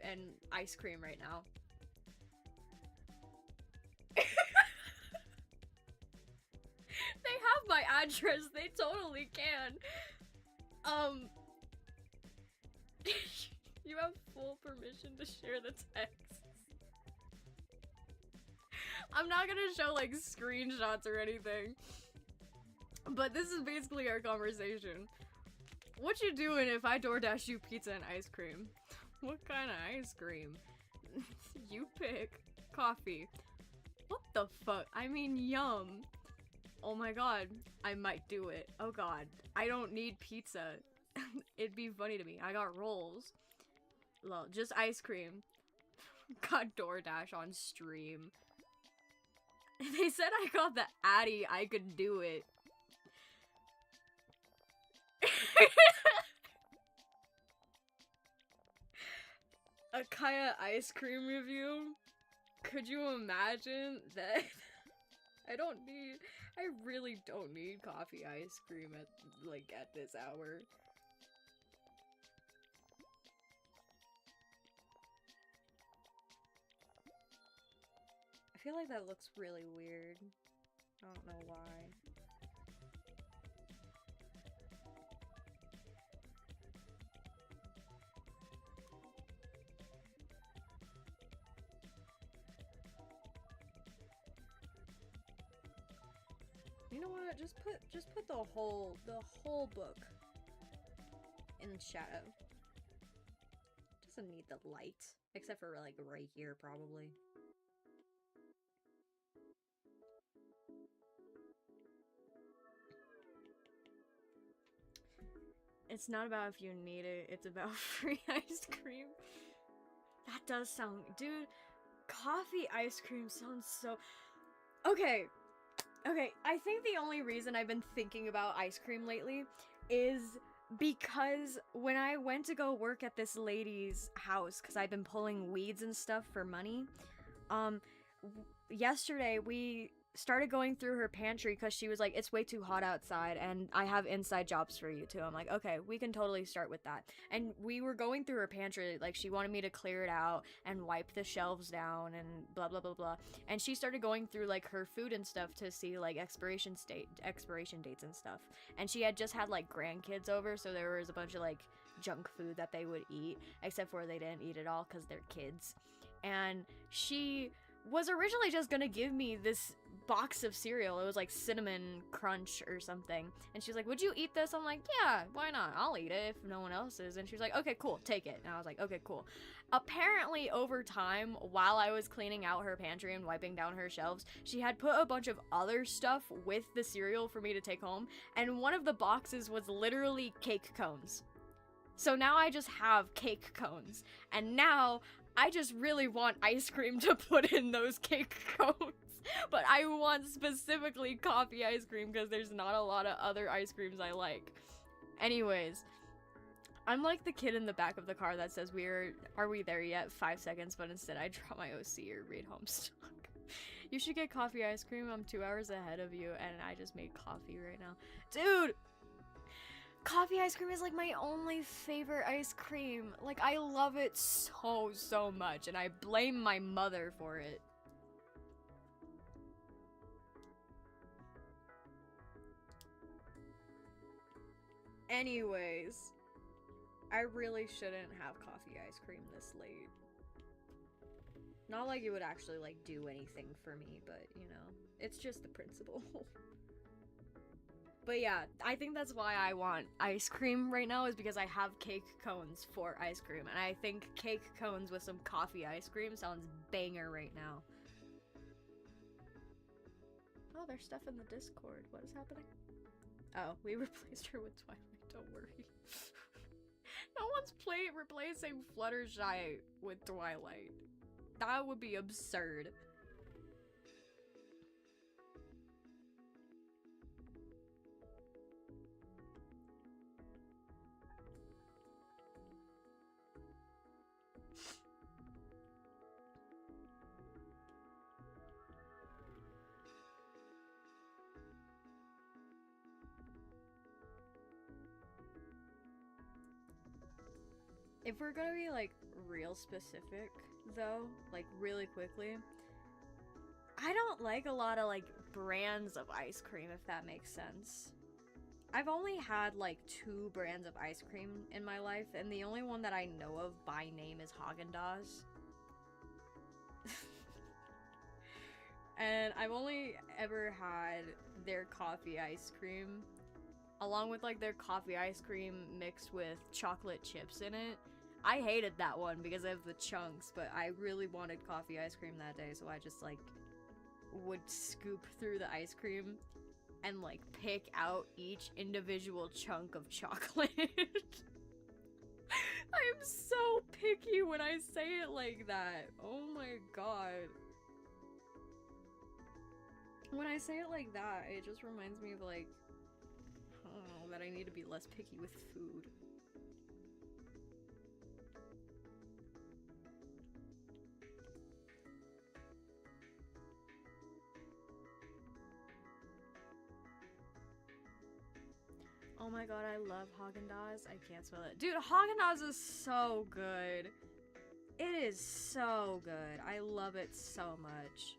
and ice cream right now? They have my address. They totally can. You have full permission to share the text. I'm not gonna show like screenshots or anything, but this is basically our conversation. What you doing if I DoorDash you pizza and ice cream? What kind of ice cream? You pick. Coffee. What the fuck? I mean, yum. Oh my god. I might do it. Oh god. I don't need pizza. It'd be funny to me. I got rolls. Well, just ice cream. Got DoorDash on stream. They said I got the Addy, I could do it. A Kaya ice cream review? Could you imagine that? I really don't need coffee ice cream at this hour. I feel like that looks really weird. I don't know why. You know what? Just put the whole book in shadow. Doesn't need the light, except for like right here probably. It's not about if you need it, it's about free ice cream. That does sound, dude, coffee ice cream sounds so... Okay, I think the only reason I've been thinking about ice cream lately is because when I went to go work at this lady's house, because I've been pulling weeds and stuff for money, yesterday we started going through her pantry because she was like, it's way too hot outside and I have inside jobs for you too. I'm like, okay, we can totally start with that. And we were going through her pantry, like she wanted me to clear it out and wipe the shelves down and blah blah blah blah. And she started going through like her food and stuff to see like expiration dates and stuff. And she had just had like grandkids over, so there was a bunch of like junk food that they would eat, except for they didn't eat it all because they're kids. And she was originally just gonna give me this box of cereal. It was like cinnamon crunch or something, and she's like, would you eat this? I'm like, yeah, why not, I'll eat it if no one else is. And she's like, okay, cool, take it. And I was like, okay, cool. Apparently over time, while I was cleaning out her pantry and wiping down her shelves, she had put a bunch of other stuff with the cereal for me to take home, and one of the boxes was literally cake cones. So now I just have cake cones, and now I just really want ice cream to put in those cake cones. But I want specifically coffee ice cream because there's not a lot of other ice creams I like. Anyways, I'm like the kid in the back of the car that says are we there yet? 5 seconds, but instead I draw my OC or read Homestuck. You should get coffee ice cream. I'm 2 hours ahead of you and I just made coffee right now. Dude! Coffee ice cream is like my only favorite ice cream. Like, I love it so much, and I blame my mother for it. Anyways, I really shouldn't have coffee ice cream this late. Not like it would actually like do anything for me, but you know, it's just the principle. But yeah, I think that's why I want ice cream right now, is because I have cake cones for ice cream. And I think cake cones with some coffee ice cream sounds banger right now. Oh, there's stuff in the Discord. What is happening? Oh, we replaced her with Twilight, don't worry. No one's replacing Fluttershy with Twilight. That would be absurd. If we're gonna be, like, real specific, though, like, really quickly, I don't like a lot of, like, brands of ice cream, if that makes sense. I've only had like 2 brands of ice cream in my life, and the only one that I know of by name is Haagen-Dazs. And I've only ever had their coffee ice cream, along with like their coffee ice cream mixed with chocolate chips in it. I hated that one because of the chunks, but I really wanted coffee ice cream that day, so I just like would scoop through the ice cream and like pick out each individual chunk of chocolate. I'm so picky when I say it like that. Oh my god. When I say it like that, it just reminds me of like, I don't know, that I need to be less picky with food. Oh my god, I love Haagen-Dazs. I can't spell it. Dude, Haagen-Dazs is so good. It is so good. I love it so much.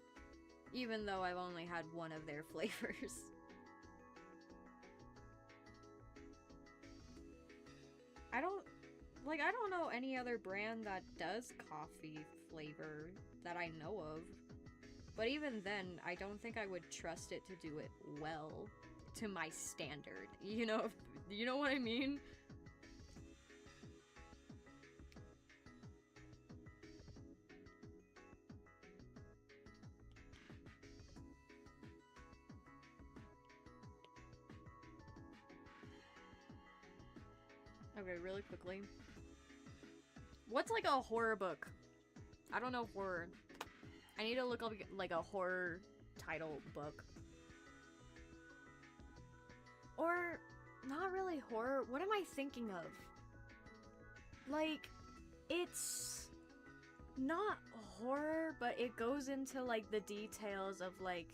Even though I've only had one of their flavors. I don't know any other brand that does coffee flavor that I know of. But even then, I don't think I would trust it to do it well to my standard. You know what I mean? Okay, really quickly. What's like a horror book? I don't know horror. I need to look up like a horror title book. Or not really horror. What am I thinking of? Like, it's not horror, but it goes into like the details of like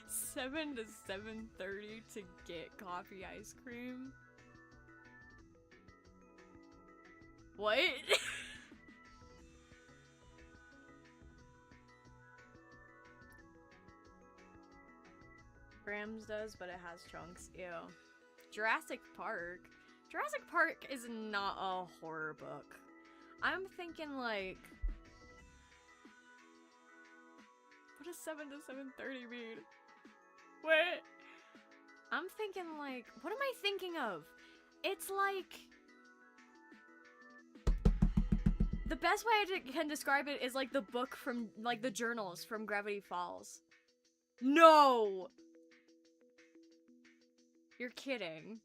7 to 7:30 to get coffee ice cream. What? Grams does, but it has chunks. Ew. Jurassic Park. Jurassic Park is not a horror book. I'm thinking like, what does 7 to 7:30 mean? What? I'm thinking like, what am I thinking of? It's like, the best way I can describe it is like the book from, like the journals from Gravity Falls. No! You're kidding.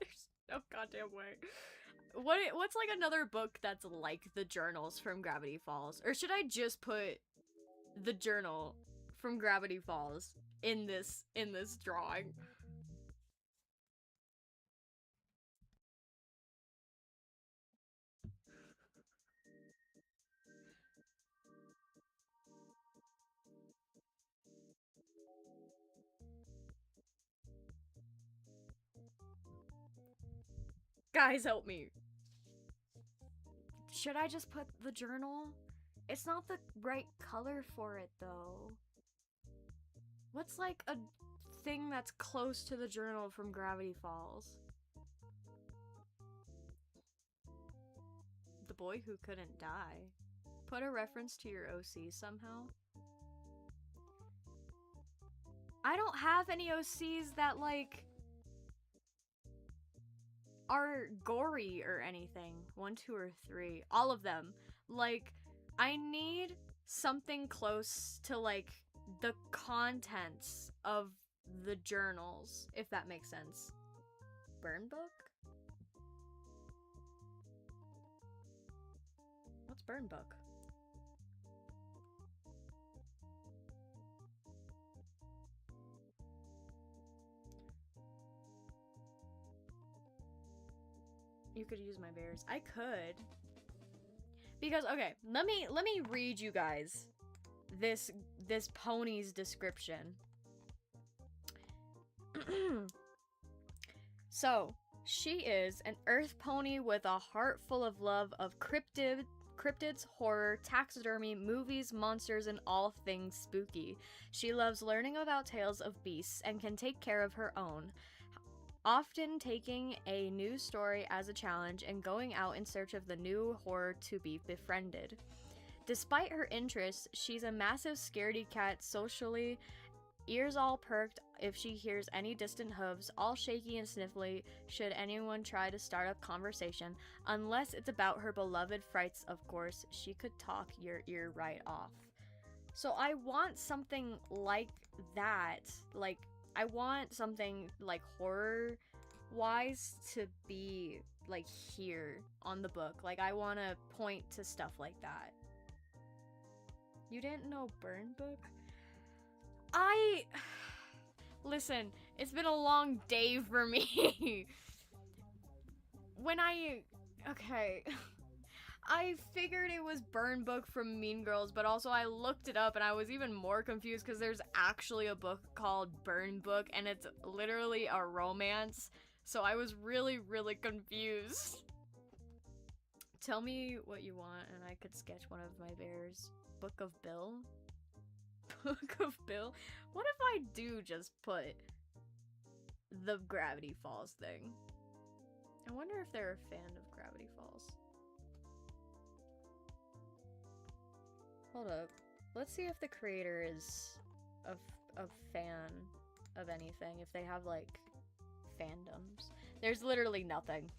There's no goddamn way. What's like another book that's like the journals from Gravity Falls? Or should I just put the journal from Gravity Falls in this drawing? Guys, help me. Should I just put the journal? It's not the right color for it, though. What's like a thing that's close to the journal from Gravity Falls? The Boy Who Couldn't Die. Put a reference to your OC somehow. I don't have any OCs that, like, are gory or anything. 1, 2, or 3. All of them. Like, I need something close to, like, the contents of the journals, if that makes sense. Burn book? What's burn book? You could use my bears. I could. Because okay, let me read you guys this pony's description. So, she is an earth pony with a heart full of love of cryptids, horror, taxidermy, movies, monsters, and all things spooky. She loves learning about tales of beasts and can take care of her own, often taking a new story as a challenge and going out in search of the new horror to be befriended. Despite her interests, she's a massive scaredy cat socially, ears all perked if she hears any distant hooves, all shaky and sniffly should anyone try to start a conversation. Unless it's about her beloved frights, of course, she could talk your ear right off. So I want something like that. Like, I want something like horror-wise to be, like, here on the book. Like, I want to point to stuff like that. You didn't know Burn Book? Listen, it's been a long day for me. Okay. I figured it was Burn Book from Mean Girls, but also I looked it up and I was even more confused because there's actually a book called Burn Book and it's literally a romance. So I was really, really confused. Tell me what you want and I could sketch one of my bears. Book of Bill? Book of Bill? What if I do just put the Gravity Falls thing? I wonder if they're a fan of Gravity Falls. Hold up. Let's see if the creator is a fan of anything. If they have, like, fandoms. There's literally nothing.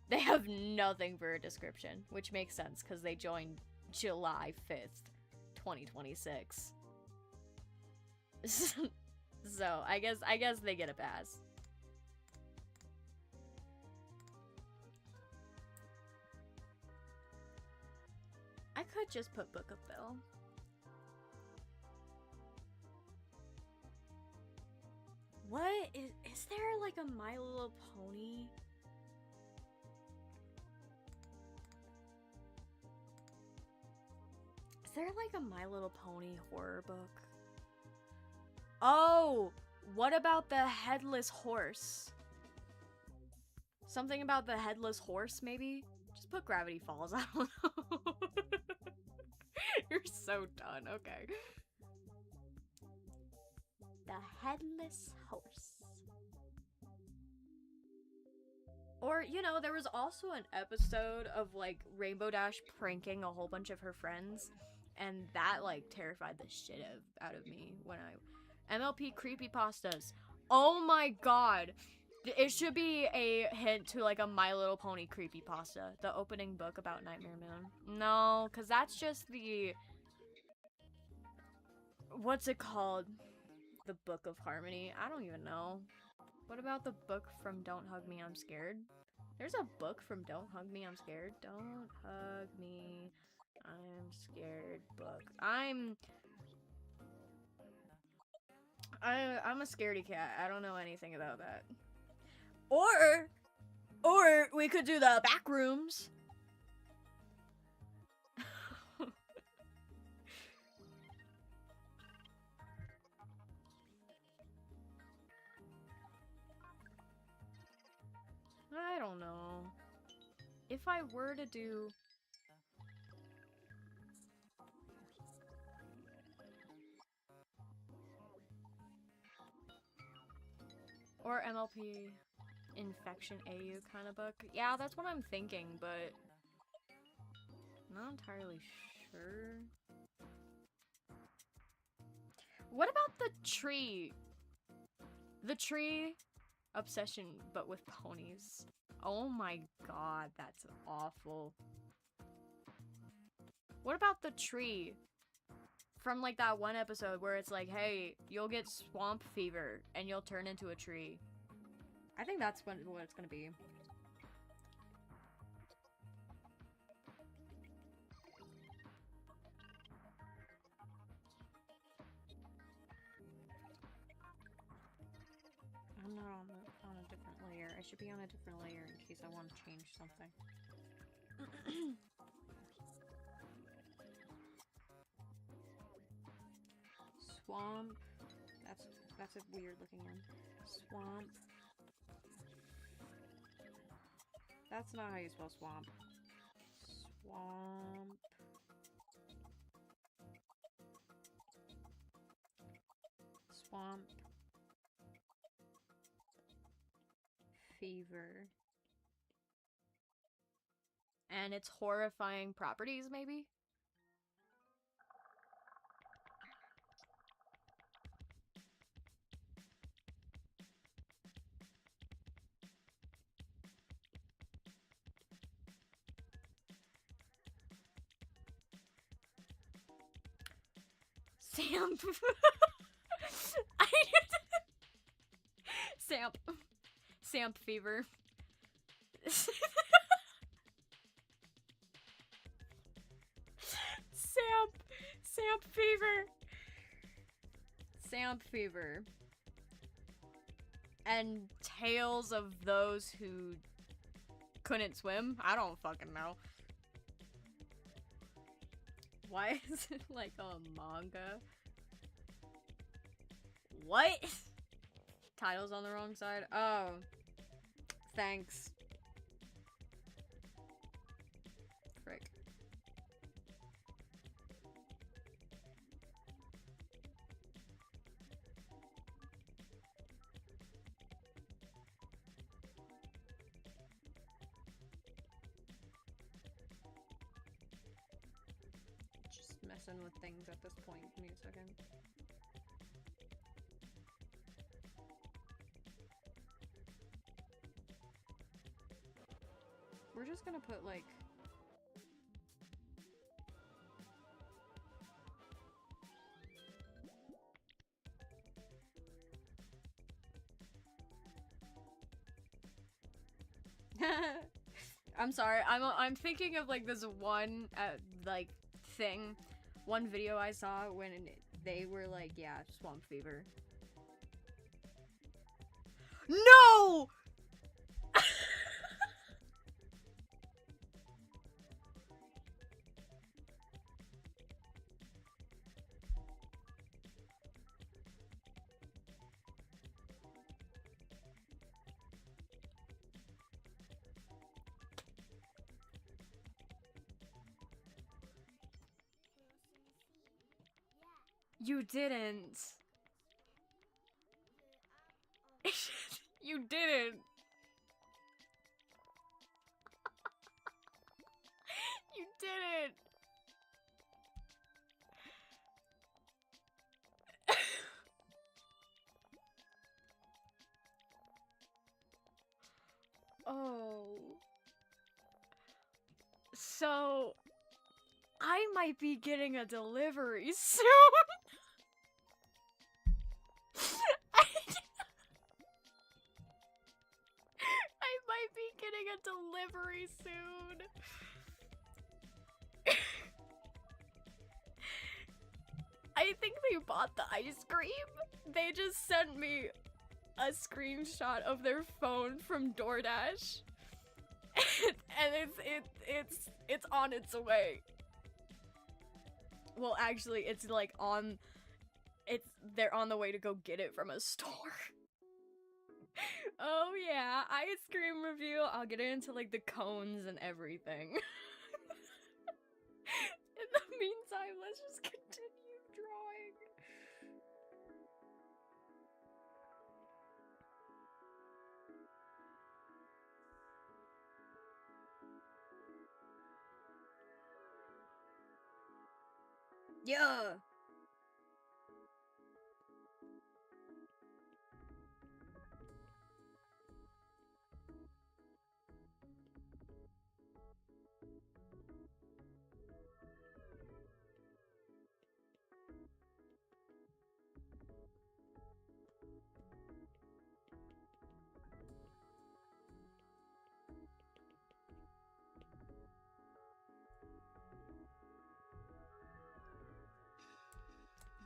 They have nothing for a description, which makes sense because they joined July 5th, 2026. So, I guess they get a pass. I could just put Book of Bill. What? Is there like a My Little Pony? Is there like a My Little Pony horror book? Oh! What about the Headless Horse? Something about the Headless Horse, maybe? Just put Gravity Falls, I don't know. You're so done, okay. The Headless Horse. Or, you know, there was also an episode of, like, Rainbow Dash pranking a whole bunch of her friends, and that, like, terrified the shit out of me when MLP creepypastas. Oh my god! It should be a hint to, like, a My Little Pony creepypasta. The opening book about Nightmare Moon. No, because that's just the... What's it called? The Book of Harmony? I don't even know. What about the book from Don't Hug Me, I'm Scared? There's a book from Don't Hug Me, I'm Scared. Don't hug me, I'm scared book. I'm a scaredy cat. I don't know anything about that. Or we could do the back rooms. I don't know. If I were to do... Or MLP Infection AU kind of book. Yeah, that's what I'm thinking, but... not entirely sure. What about the tree? The tree obsession, but with ponies. Oh my god, that's awful. What about the tree? From like that one episode where it's like, hey, you'll get swamp fever and you'll turn into a tree. I think that's what it's gonna be. I'm not on a different layer. I should be on a different layer in case I want to change something. Swamp. That's a weird looking one. Swamp. That's not how you spell swamp. Swamp. Swamp. Fever. And its horrifying properties, maybe? Samp. Samp. Samp fever. Samp fever. Samp fever. And tales of those who couldn't swim? I don't fucking know. Why is it like a manga? What? Title's on the wrong side? Oh. Thanks. Frick. Just messing with things at this point. Give me a second. We're just gonna put, like... I'm sorry, I'm thinking of, like, this one, like, thing. One video I saw when they were like, yeah, swamp fever. No! You didn't. You didn't. You didn't. Oh. So, I might be getting a delivery soon. I might be getting a delivery soon. I think they bought the ice cream. They just sent me a screenshot of their phone from DoorDash. And it's on its way. Well, actually, it's like they're on the way to go get it from a store. Oh yeah, ice cream review. I'll get into like the cones and everything. In the meantime, let's just continue drawing. Yeah.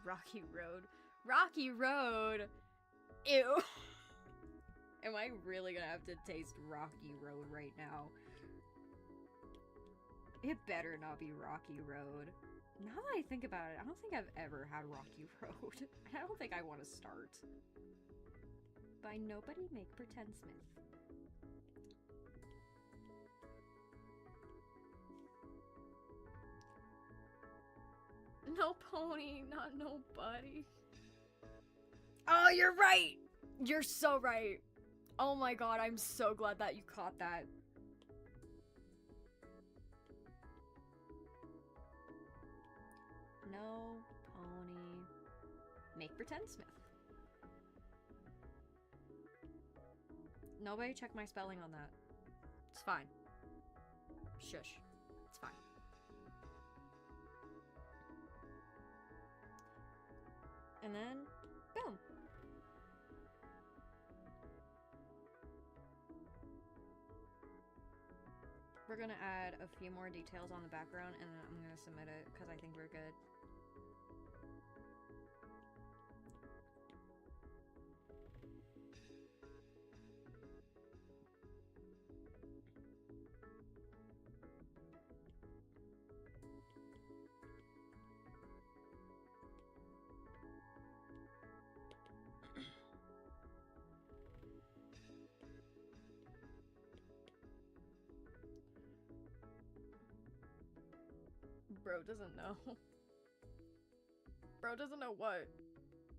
Rocky Road. Rocky Road? Ew. Am I really gonna have to taste Rocky Road right now? It better not be Rocky Road. Now that I think about it, I don't think I've ever had Rocky Road. I don't think I want to start. By nobody make pretend Smith. No pony, not nobody. Oh, you're right! You're so right. Oh my god, I'm so glad that you caught that. No pony. Make pretend Smith. Nobody check my spelling on that. It's fine. Shush. It's fine. And then, boom. We're gonna add a few more details on the background and then I'm gonna submit it because I think we're good. Bro doesn't know. Bro doesn't know what?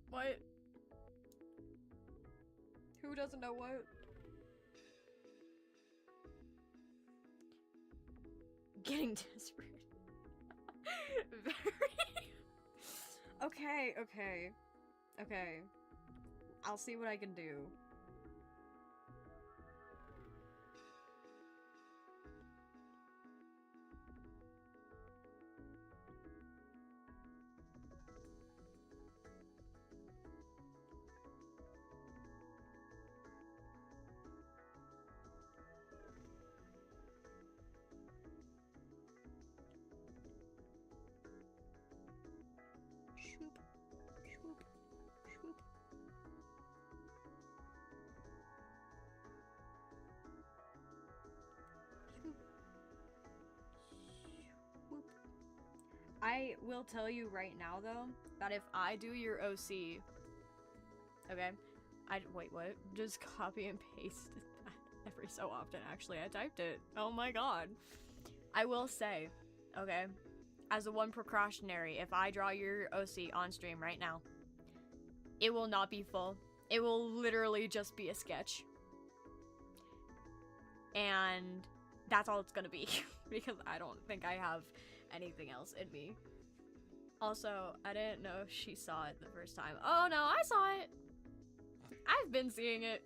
What? Who doesn't know what? Getting desperate. Very. Okay, okay. Okay. I'll see what I can do. Shoop, shoop, shoop. Shoop. Shoop. I will tell you right now, though, that if I do your OC, okay, wait, what? Just copy and paste that every so often. Actually, I typed it. Oh my god. I will say, okay, as a one precautionary, if I draw your OC on stream right now, it will not be full. It will literally just be a sketch. And that's all it's gonna be, because I don't think I have anything else in me. Also, I didn't know if she saw it the first time. Oh no, I saw it! I've been seeing it.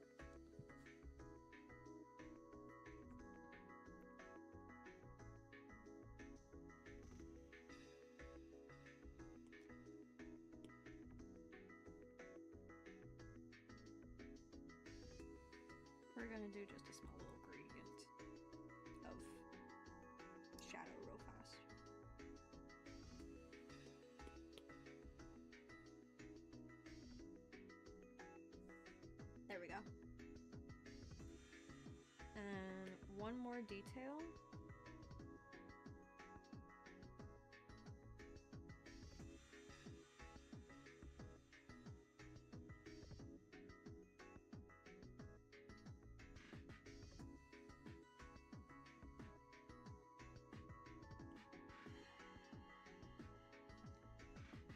We're gonna do just a small little gradient of shadow real fast. There we go. And one more detail.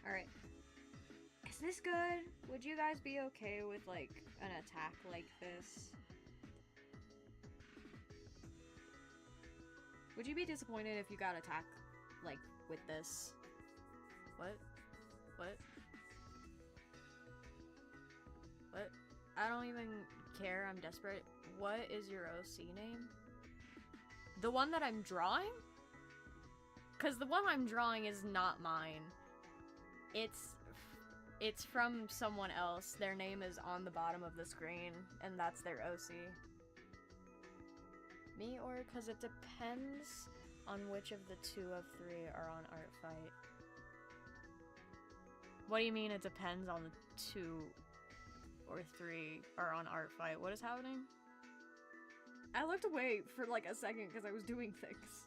Alright. Is this good? Would you guys be okay with, like, an attack like this? Would you be disappointed if you got attacked, like, with this? What? What? What? I don't even care, I'm desperate. What is your OC name? The one that I'm drawing? Because the one I'm drawing is not mine. It's from someone else. Their name is on the bottom of the screen, and that's their OC. Me or? Because it depends on which of the 2 of 3 are on artfight. What do you mean it depends on the 2 or 3 are on artfight? What is happening? I looked away for like a second because I was doing things.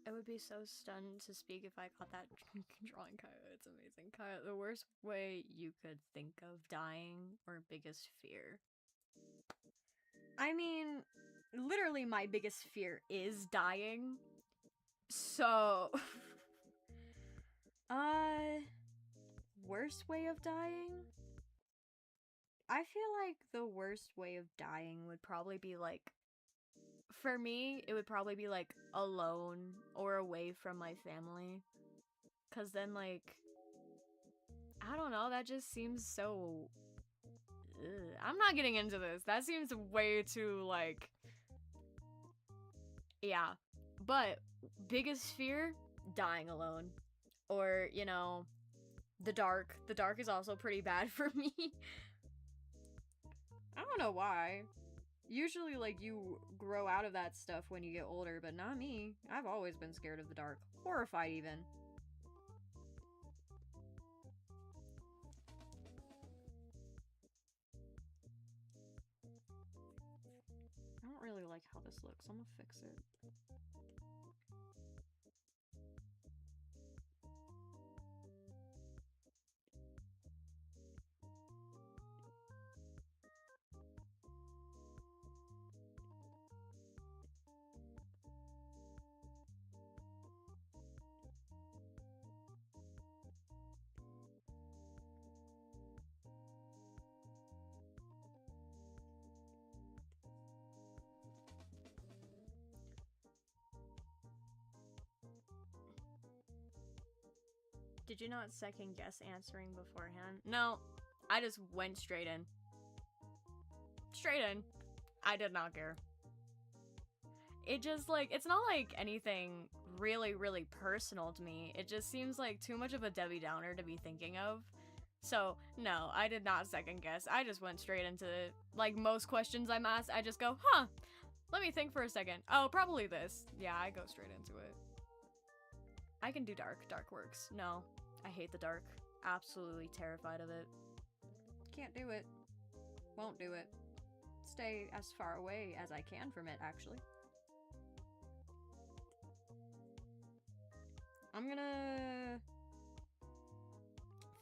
I would be so stunned to speak if I caught that drawing, Kaya. It's amazing. Kaya, the worst way you could think of dying or biggest fear. I mean, literally my biggest fear is dying. So, worst way of dying? I feel like the worst way of dying would probably be like, for me, it would probably be like alone or away from my family. Cause then like, I don't know, that just seems so... Ugh. I'm not getting into this. That seems way too like... Yeah. But biggest fear? Dying alone. Or, you know, the dark. The dark is also pretty bad for me. I don't know why. Usually, like, you grow out of that stuff when you get older, but not me. I've always been scared of the dark. Horrified, even. I don't really like how this looks. I'm gonna fix it. Did you not second guess answering beforehand? No, I just went straight in. Straight in. I did not care. It just, like, it's not like anything really, really personal to me. It just seems like too much of a Debbie Downer to be thinking of. So, no, I did not second guess. I just went straight into, like, most questions I'm asked, I just go, huh, let me think for a second. Oh, probably this. Yeah, I go straight into it. I can do dark. Dark works. No, I hate the dark. Absolutely terrified of it. Can't do it. Won't do it. Stay as far away as I can from it, actually. I'm gonna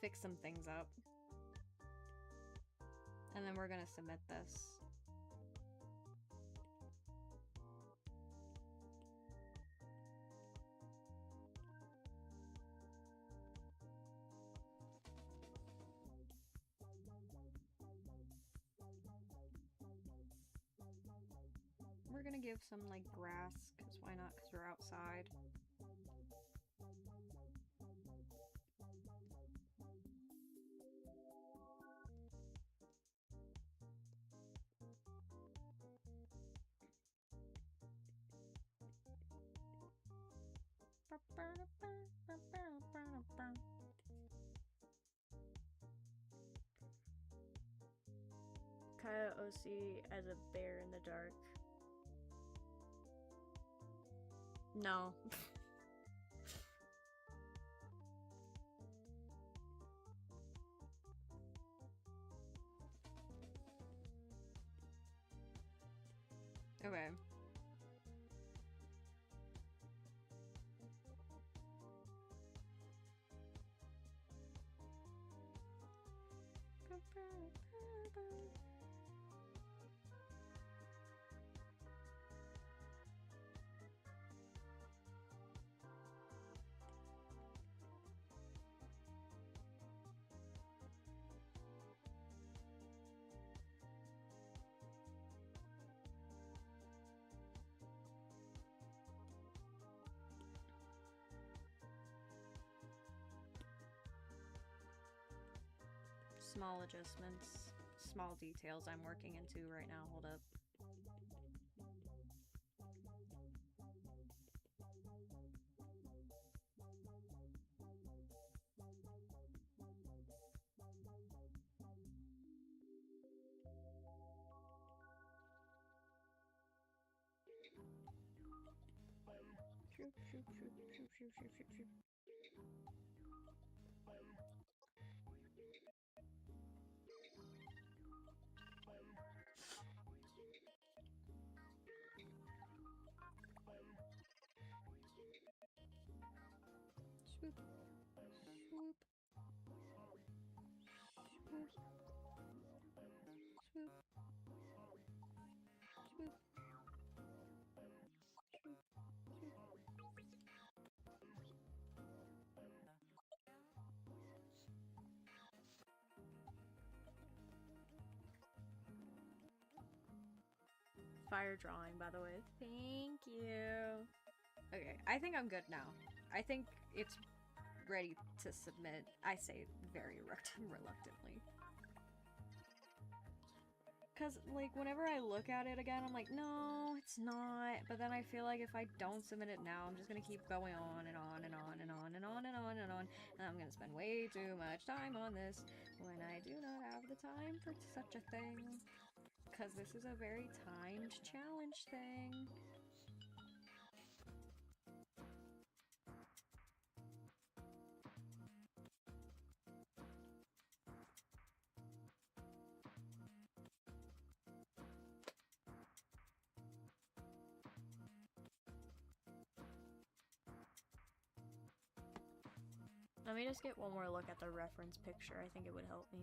fix some things up. And then we're gonna submit this. We're gonna give some, like, grass, because why not? Because we're outside. Kaya OC as a bear in the dark. No. Okay. Small adjustments, small details I'm working into right now. Hold up. Swoop. Swoop. Swoop. Swoop. Swoop. Fire drawing, by the way. Thank you. Okay, I think I'm good now. I think it's ready to submit. I say very reluctantly. Because, like, whenever I look at it again, I'm like, no, it's not. But then I feel like if I don't submit it now, I'm just gonna keep going on and on and on and on and on and on and on. And I'm gonna spend way too much time on this when I do not have the time for such a thing. Because this is a very timed challenge thing. Let me just get one more look at the reference picture. I think it would help me.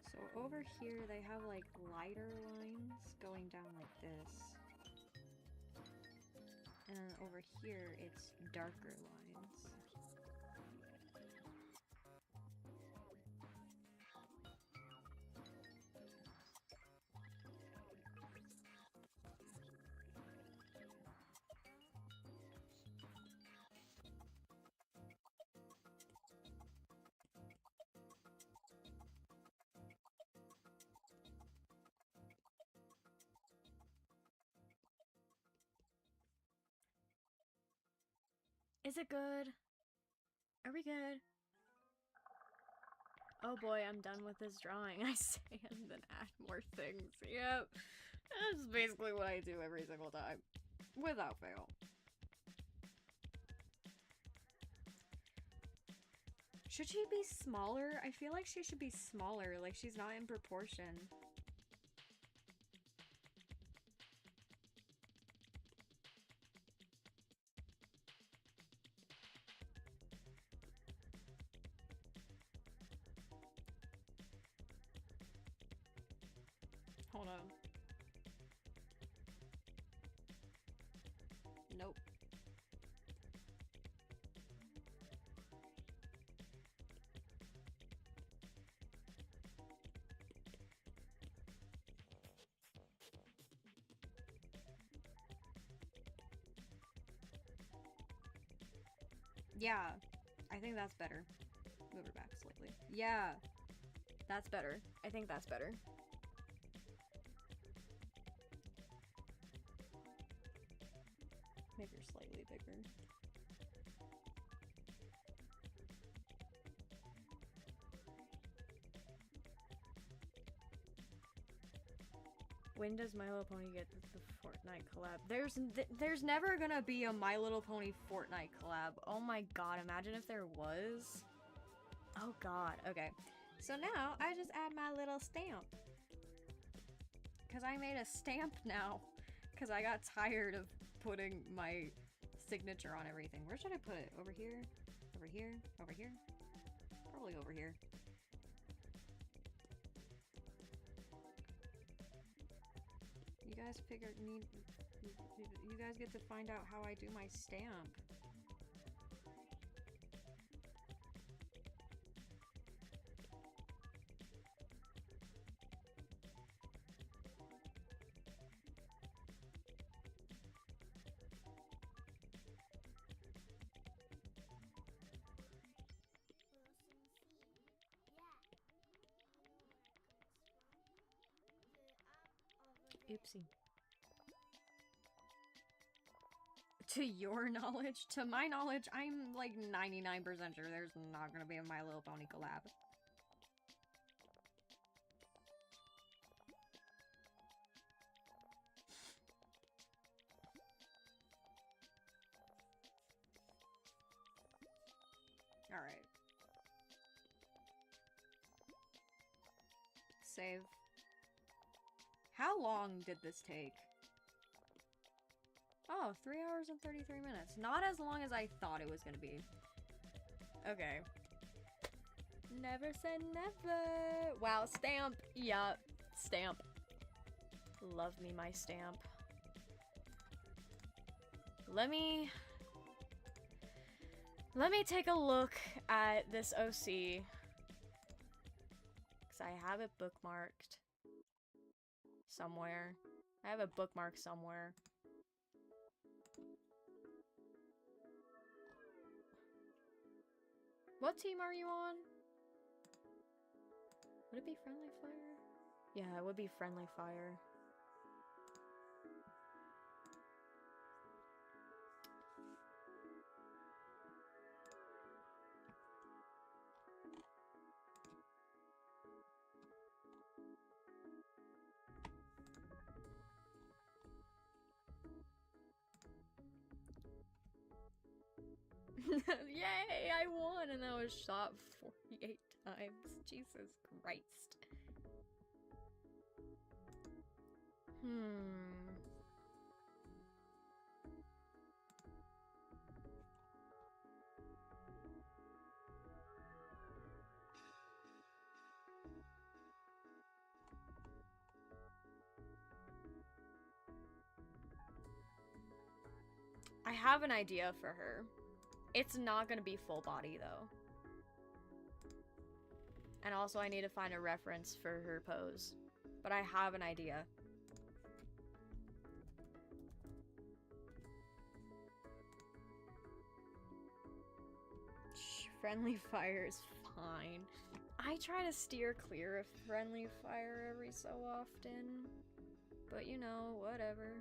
So over here they have like lighter lines going down like this. And then over here it's darker lines. Is it good? Are we good? Oh boy, I'm done with this drawing. I say and then add more things. Yep. That's basically what I do every single time. Without fail. Should she be smaller? I feel like she should be smaller. Like, she's not in proportion. Hold on. Nope. Yeah, I think that's better. Move her back slightly. Yeah, that's better. I think that's better. Make her slightly bigger. When does My Little Pony get the Fortnite collab? There's never gonna be a My Little Pony Fortnite collab. Oh my god, imagine if there was. Oh god, okay. So now I just add my little stamp. Because I made a stamp now. Because I got tired of putting my signature on everything. Where should I put it? Over here? Over here? Over here? Probably over here. You guys you guys get to find out how I do my stamp. Oopsie. To your knowledge? To my knowledge, I'm like 99% sure there's not gonna be a My Little Pony collab. Alright. save. How long did this take? Oh, 3 hours and 33 minutes. Not as long as I thought it was gonna be. Okay. Never said never. Wow, stamp. Yup. Stamp. Love me my stamp. Let me take a look at this OC. Because I have it bookmarked. Somewhere. I have it bookmarked somewhere. What team are you on? Would it be friendly fire? Yeah, it would be friendly fire. Yay, I won, and I was shot 48 times. Jesus Christ. I have an idea for her. It's not gonna be full body, though. And also, I need to find a reference for her pose. But I have an idea. Friendly fire is fine. I try to steer clear of friendly fire every so often. But, you know, whatever.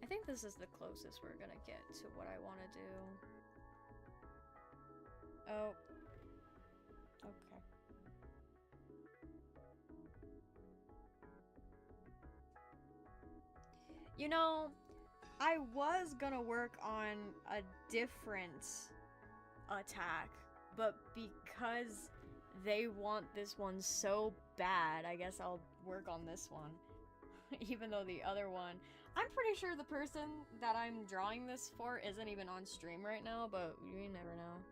I think this is the closest we're gonna get to what I want to do. Oh. Okay. You know, I was gonna work on a different attack, but because they want this one so bad, I guess I'll work on this one. Even though the other one... I'm pretty sure the person that I'm drawing this for isn't even on stream right now, but you never know.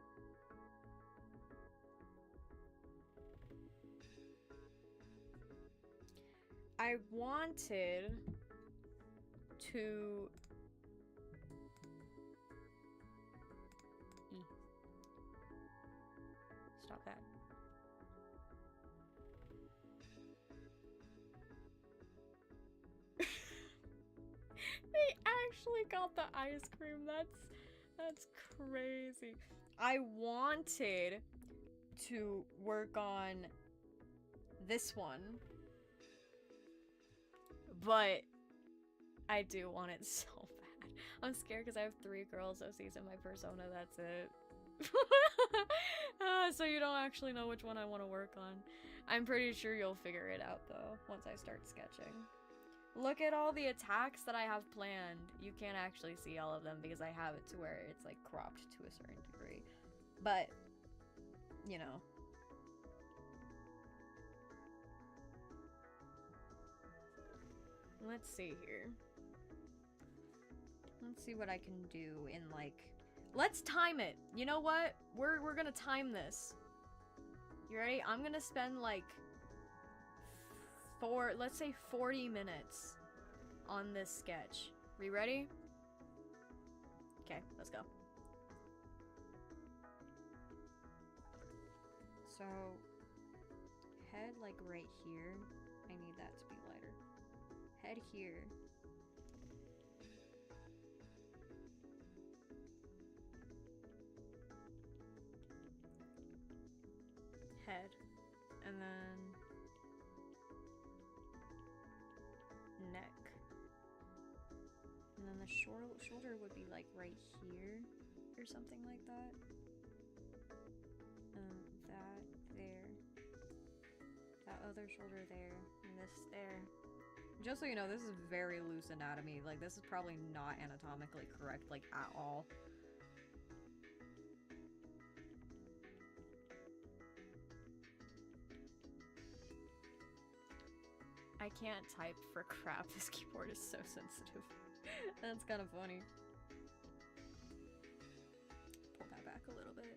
I wanted to... Stop that. They actually got the ice cream. That's crazy. I wanted to work on this one, but I do want it so bad. I'm scared because I have 3 girls OCs in my persona. That's it. So you don't actually know which one I want to work on. I'm pretty sure you'll figure it out though once I start sketching. Look at all the attacks that I have planned. You can't actually see all of them because I have it to where it's like cropped to a certain degree. But, you know. Let's see here. Let's see what I can do in like... Let's time it. You know what? We're gonna time this. You ready? I'm gonna spend like let's say 40 minutes on this sketch. We ready? Okay, let's go. So, head like right here. I need that to be lighter. Head here. Head. And then neck. And then the shoulder would be like right here or something like that. That there. That other shoulder there. And this there. Just so you know, this is very loose anatomy. Like, this is probably not anatomically correct, like, at all. I can't type for crap. This keyboard is so sensitive. That's kind of funny. Pull that back a little bit.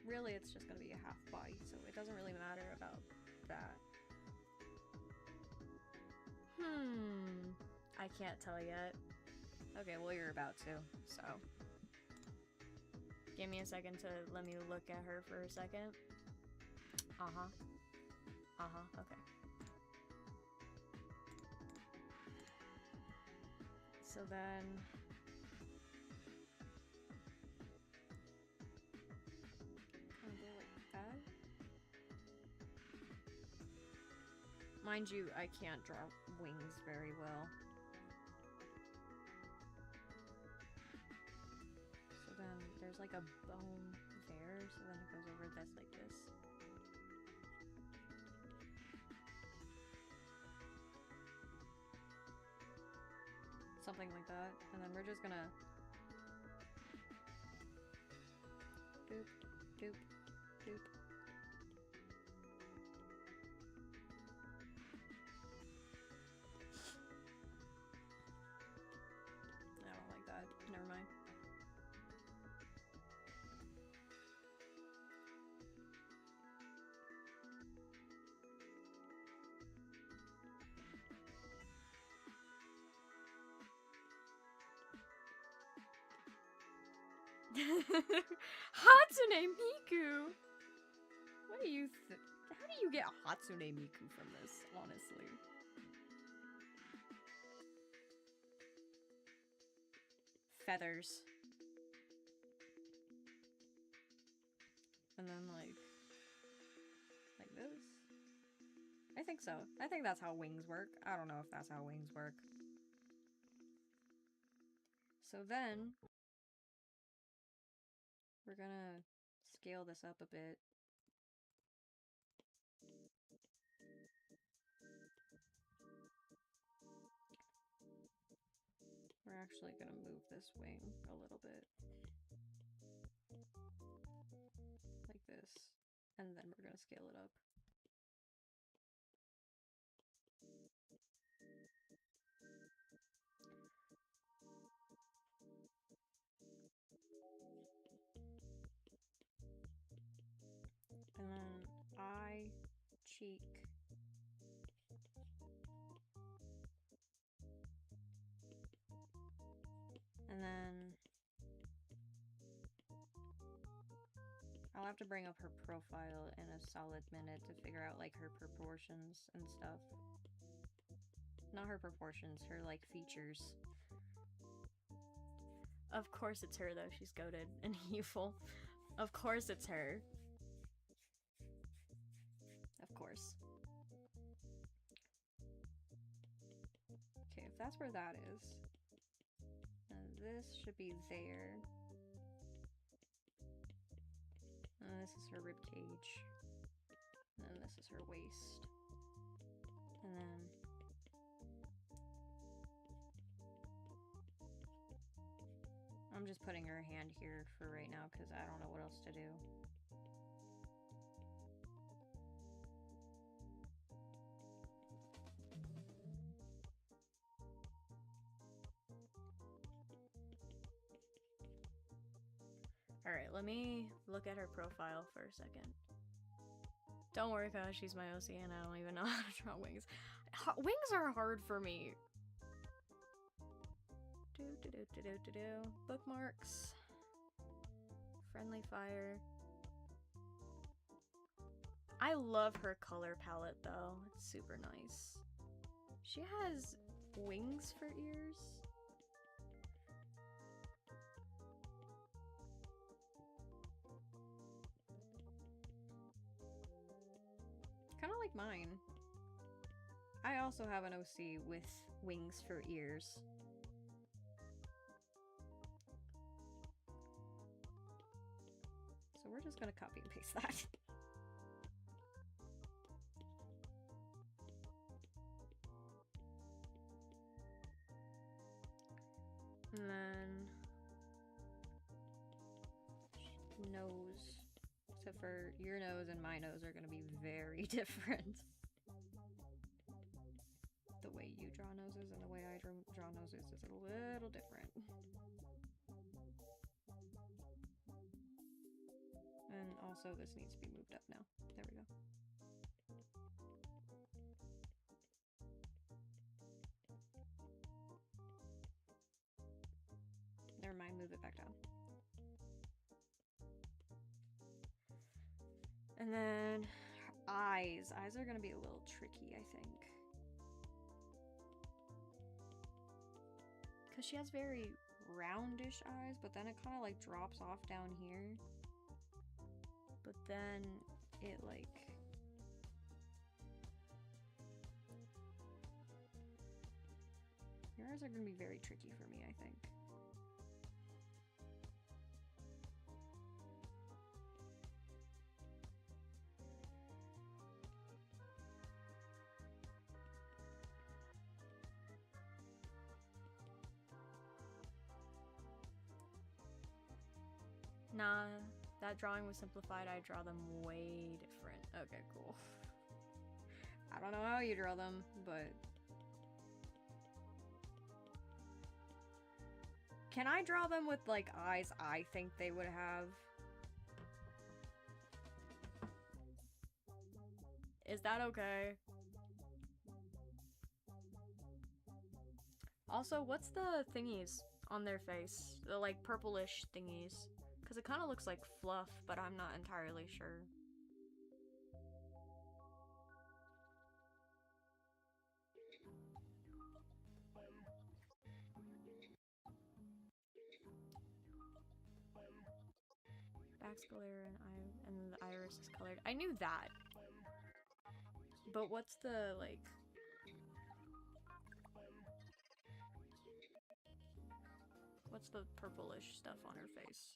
Really, it's just gonna be a half body, so it doesn't really matter about that. I can't tell yet. Okay, well, you're about to, so. Give me a second to let me look at her for a second. Okay. So then... Kind of go like that. Mind you, I can't draw wings very well. So then there's like a bone there, so then it goes over this like this. Something like that. And then we're just gonna doop, doop, doop. I don't like that. Never mind. Hatsune Miku! What do you how do you get Hatsune Miku from this, honestly? Feathers. And then like this? I think so. I think that's how wings work. I don't know if that's how wings work. So then we're gonna scale this up a bit. We're actually gonna move this wing a little bit. Like this. And then we're gonna scale it up. And then eye, cheek. And then I'll have to bring up her profile in a solid minute to figure out like her proportions and stuff. Not her proportions, her like features. Of course it's her though, she's goated and evil. Of course it's her. Of course. Okay, if that's where that is. And this should be there. And this is her rib cage. And then this is her waist. And then I'm just putting her hand here for right now because I don't know what else to do. Alright, let me look at her profile for a second. Don't worry, cause she's my OC and I don't even know how to draw wings. Wings are hard for me. Bookmarks. Friendly fire. I love her color palette though. It's super nice. She has wings for ears. Kind of like mine. I also have an OC with wings for ears. So we're just gonna copy and paste that. And then nose. So except for your nose and my nose are gonna be very different. The way you draw noses and the way I draw noses is a little different. And also this needs to be moved up now. There we go. Never mind, move it back down. And then eyes. Eyes are gonna be a little tricky, I think. Because she has very roundish eyes, but then it kind of like drops off down here. But then it like... Your eyes are gonna be very tricky for me, I think. Nah, that drawing was simplified. I draw them way different. Okay, cool. I don't know how you draw them, but... Can I draw them with, like, eyes I think they would have? Is that okay? Also, what's the thingies on their face? The, like, purplish thingies. Because it kind of looks like fluff, but I'm not entirely sure. Back's colored and the iris is colored. I knew that. But what's the, like... What's the purplish stuff on her face?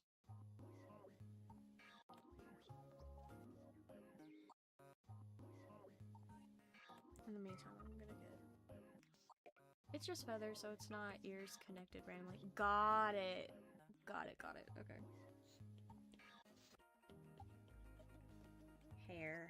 In the meantime, I'm gonna get... It's just feathers, so it's not ears connected randomly. Got it. Got it, got it. Okay. Hair.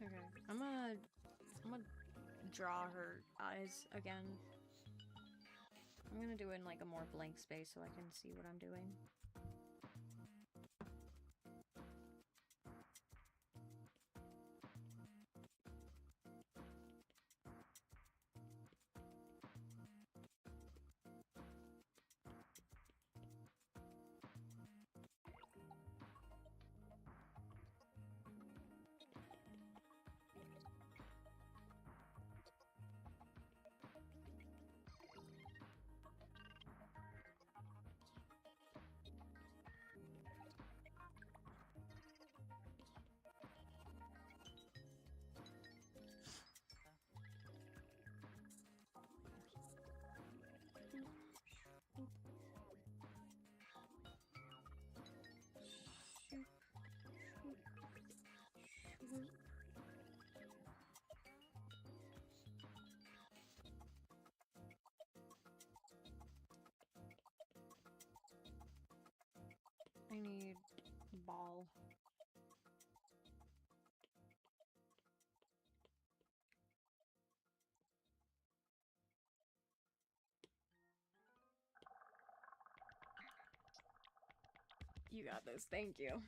Okay, I'm gonna draw her eyes again. I'm gonna do it in like a more blank space so I can see what I'm doing. I need ball. You got this, thank you.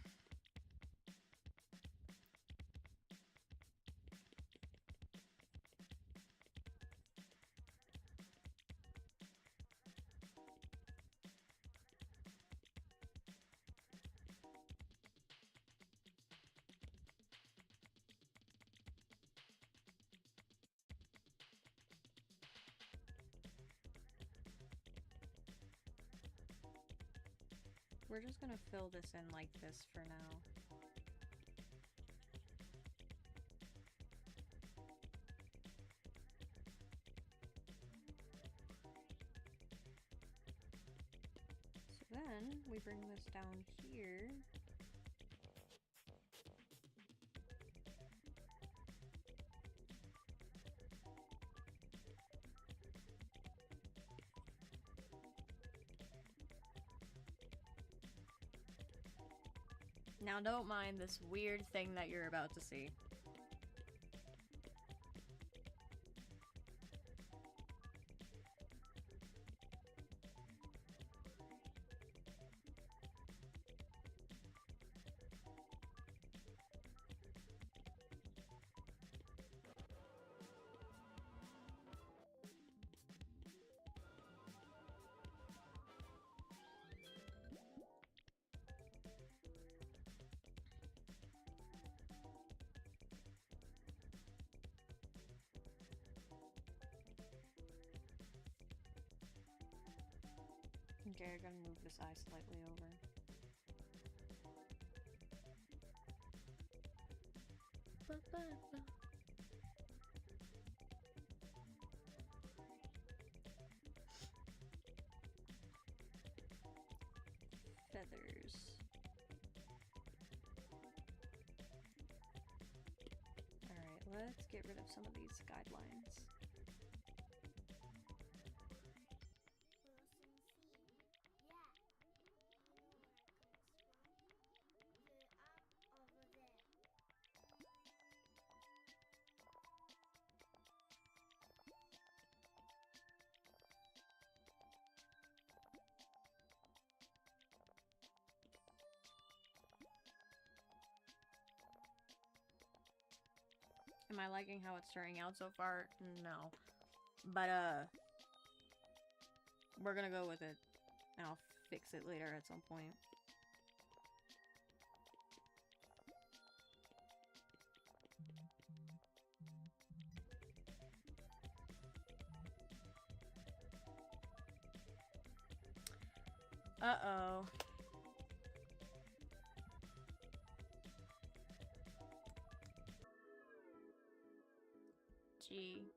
We're just gonna fill this in like this for now. then we bring this down here. Now don't mind this weird thing that you're about to see. Okay, I'm gonna move this eye slightly over. Feathers. Alright, let's get rid of some of these guidelines. Am I liking how it's turning out so far? No. But, we're gonna go with it. And I'll fix it later at some point. Uh-oh. Gee.